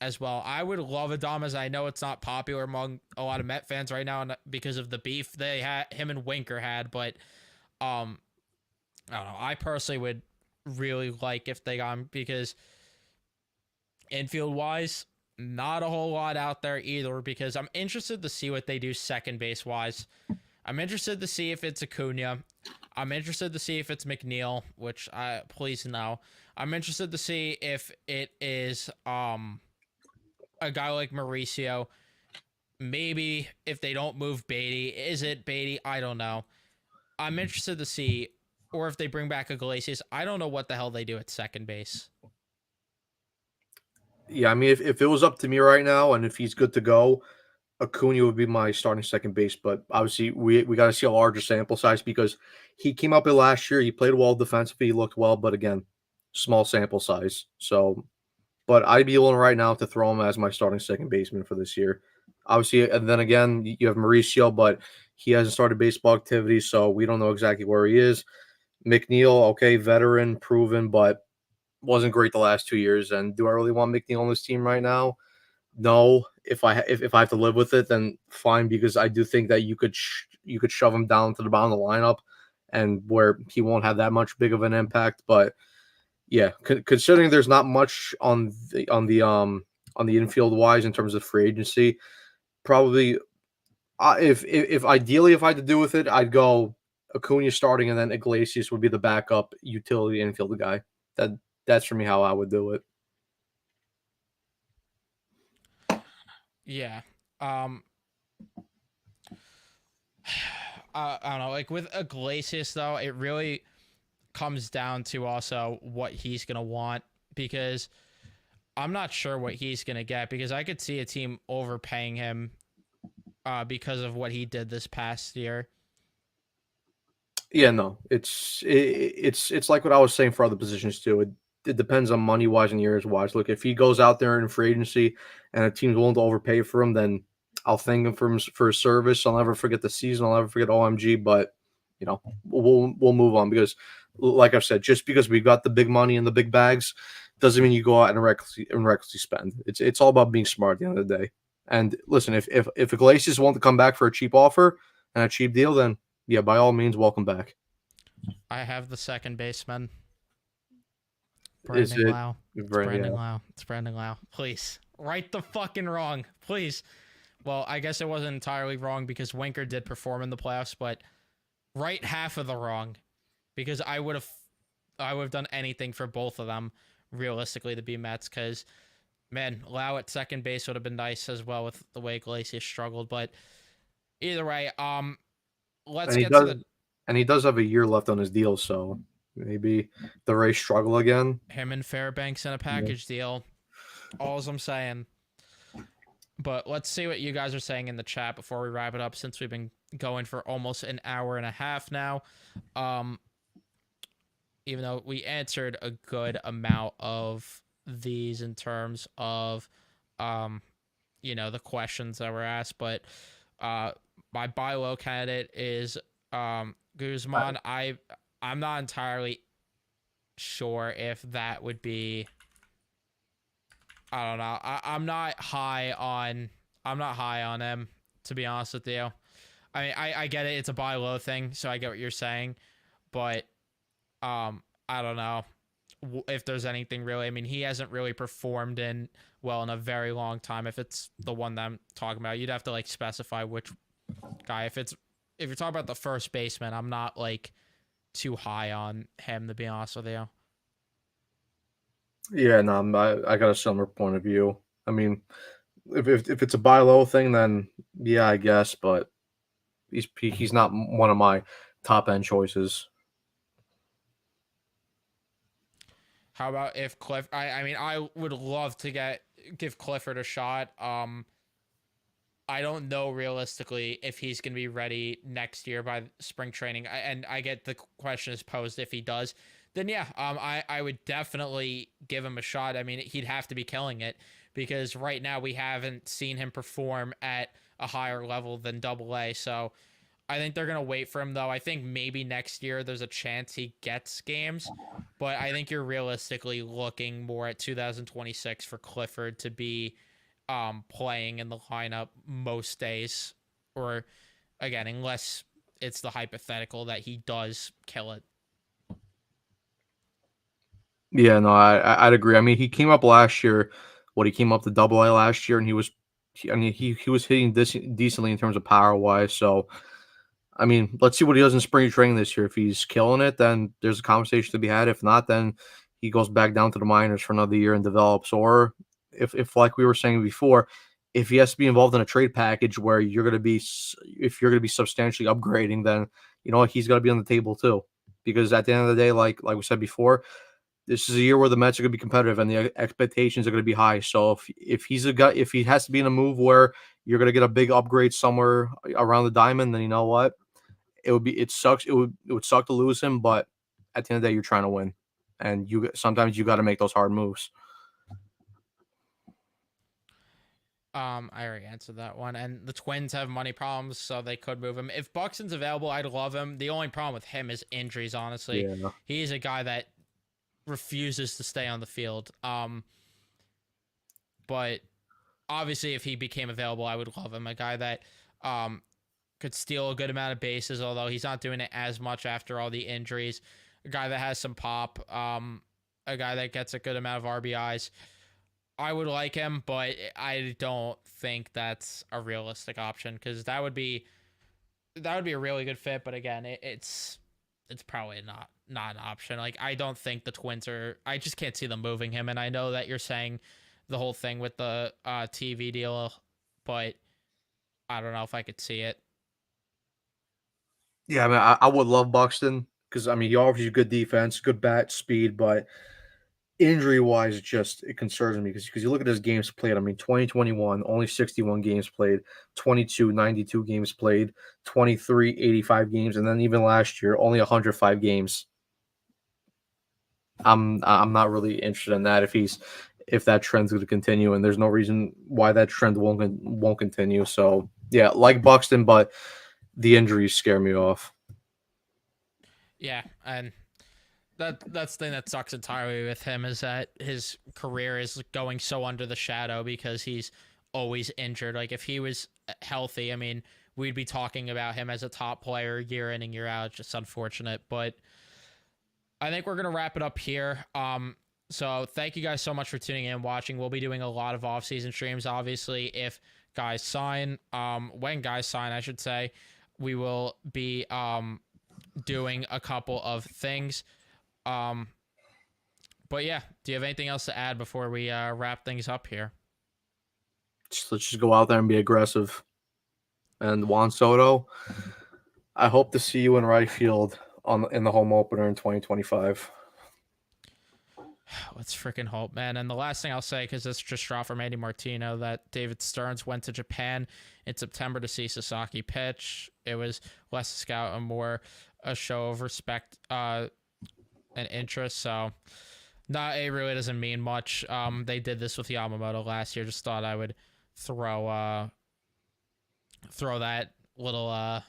as well. I would love Adames. I know it's not popular among a lot of Met fans right now because of the beef him and Winker had, but I don't know. I personally would really like if they got him, because infield wise, not a whole lot out there either, because I'm interested to see what they do second base wise. I'm interested to see if it's Acuna. I'm interested to see if it's McNeil, which please no. I'm interested to see if it is a guy like Mauricio. Maybe if they don't move Beatty, is it Beatty? I don't know. I'm interested to see, or if they bring back Iglesias. I don't know what the hell they do at second base. Yeah, I mean, if it was up to me right now, and if he's good to go, Acuna would be my starting second base. But obviously, we got to see a larger sample size, because he came up in last year. He played well defensively. He looked well, but again, small sample size. So, but I'd be willing right now to throw him as my starting second baseman for this year. Obviously, and then again, you have Mauricio, but he hasn't started baseball activity, so we don't know exactly where he is. McNeil, okay, veteran, proven, but wasn't great the last 2 years. And do I really want McNeil on this team right now? No. If I have to live with it, then fine, because I do think that you could shove him down to the bottom of the lineup, and where he won't have that much big of an impact. But yeah, considering there's not much on the infield wise in terms of free agency, probably if ideally if I had to do with it, I'd go Acuna starting, and then Iglesias would be the backup utility infield guy. That's for me how I would do it. Yeah. I don't know. Like, with Iglesias, though, it really comes down to also what he's going to want, because I'm not sure what he's going to get, because I could see a team overpaying him because of what he did this past year. Yeah, no, it's like what I was saying for other positions too. It depends on money wise and years wise. Look, if he goes out there in free agency and a team's willing to overpay for him, then I'll thank him for his service. I'll never forget the season. I'll never forget OMG. But we'll move on, because, like I've said, just because we've got the big money and the big bags doesn't mean you go out and recklessly spend. It's all about being smart at the end of the day. And listen, if Iglesias want to come back for a cheap offer and a cheap deal, then yeah, by all means, welcome back. I have the second baseman. Is Brandon it? Lau. It's Yeah. Brandon Lau. It's Brandon Lau. Please. Right the fucking wrong. Please. Well, I guess it wasn't entirely wrong because Winker did perform in the playoffs, but right half of the wrong because I would have done anything for both of them realistically to be Mets because man, Lau at second base would have been nice as well with the way Iglesias struggled. But either way, let's And he get to does, the and he does have a year left on his deal, so maybe the Rays struggle again. him and Fairbanks in a Yeah. package deal. All's I'm saying. But let's see what you guys are saying in the chat before we wrap it up since we've been going for almost an hour and a half now. Um, even though we answered a good amount of these in terms of the questions that were asked, but my buy low candidate is Guzman. I'm not entirely sure if that would be. I don't know. I'm not high on him, to be honest with you. I mean, I get it. It's a buy low thing, so I get what you're saying, but I don't know if there's anything really. I mean, he hasn't really performed in a very long time. If it's the one that I'm talking about, you'd have to like specify which guy. If you're talking about the first baseman, I'm not like too high on him, to be honest with you. Yeah, no, I got a similar point of view. I mean, if it's a buy low thing, then yeah, I guess, but he's not one of my top end choices. How about if Cliff? I mean, I would love to give Clifford a shot. I don't know realistically if he's going to be ready next year by spring training. And I get the question is posed if he does. Then yeah, I would definitely give him a shot. I mean, he'd have to be killing it because right now we haven't seen him perform at a higher level than Double A. So I think they're gonna wait for him though. I think maybe next year there's a chance he gets games, but I think you're realistically looking more at 2026 for Clifford to be playing in the lineup most days, or again, unless it's the hypothetical that he does kill it. Yeah, no, I'd agree. I mean, he came up last year. He came up to Double A last year, and he was hitting this decently in terms of power wise. So, I mean, let's see what he does in spring training this year. If he's killing it, then there's a conversation to be had. If not, then he goes back down to the minors for another year and develops. Or if like we were saying before, if he has to be involved in a trade package where if you're going to be substantially upgrading, then he's got to be on the table too. Because at the end of the day, like we said before, this is a year where the Mets are going to be competitive and the expectations are going to be high. So if he's a guy, if he has to be in a move where you're going to get a big upgrade somewhere around the diamond, then you know what? It sucks. It would suck to lose him, but at the end of the day, you're trying to win, and sometimes you got to make those hard moves. I already answered that one. And the Twins have money problems, so they could move him. If Buxton's available, I'd love him. The only problem with him is injuries, honestly. Yeah. He's a guy that refuses to stay on the field. But obviously if he became available, I would love him. A guy that could steal a good amount of bases, although he's not doing it as much after all the injuries. A guy that has some pop, a guy that gets a good amount of RBIs. I would like him, but I don't think that's a realistic option because that would be a really good fit. But again, it's probably not an option. Like I don't think the Twins are. I just can't see them moving him. And I know that you're saying the whole thing with the TV deal, but I don't know if I could see it. Yeah, I mean, I would love Buxton because I mean, he offers you good defense, good bat speed, but injury wise, it concerns me because you look at his games played. I mean, 2021 only 61 games played, 22 92 games played, 23 85 games, and then even last year only 105 games. I'm not really interested in that if that trend's going to continue, and there's no reason why that trend won't continue. So yeah, like Buxton, but the injuries scare me off. Yeah, and that's the thing that sucks entirely with him is that his career is going so under the shadow because he's always injured. Like if he was healthy, I mean, we'd be talking about him as a top player year in and year out. It's just unfortunate, but I think we're gonna wrap it up here. So thank you guys so much for tuning in and watching. We'll be doing a lot of off-season streams, obviously, if guys sign. When guys sign, I should say, we will be doing a couple of things. But yeah, do you have anything else to add before we wrap things up here? Let's just go out there and be aggressive. And Juan Soto, I hope to see you in right field in the home opener in 2025. Let's freaking hope, man. And the last thing I'll say, because this just dropped from Andy Martino, that David Stearns went to Japan in September to see Sasaki pitch. It was less a scout and more a show of respect and interest. So, it really doesn't mean much. They did this with Yamamoto last year. Just thought I would throw that little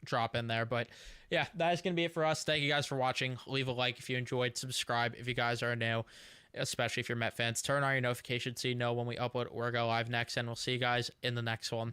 drop in there. But yeah, that is going to be it for us. Thank you guys for watching. Leave a like if you enjoyed. Subscribe if you guys are new, especially if you're Met fans. Turn on your notifications so you know when we upload or go live next. And we'll see you guys in the next one.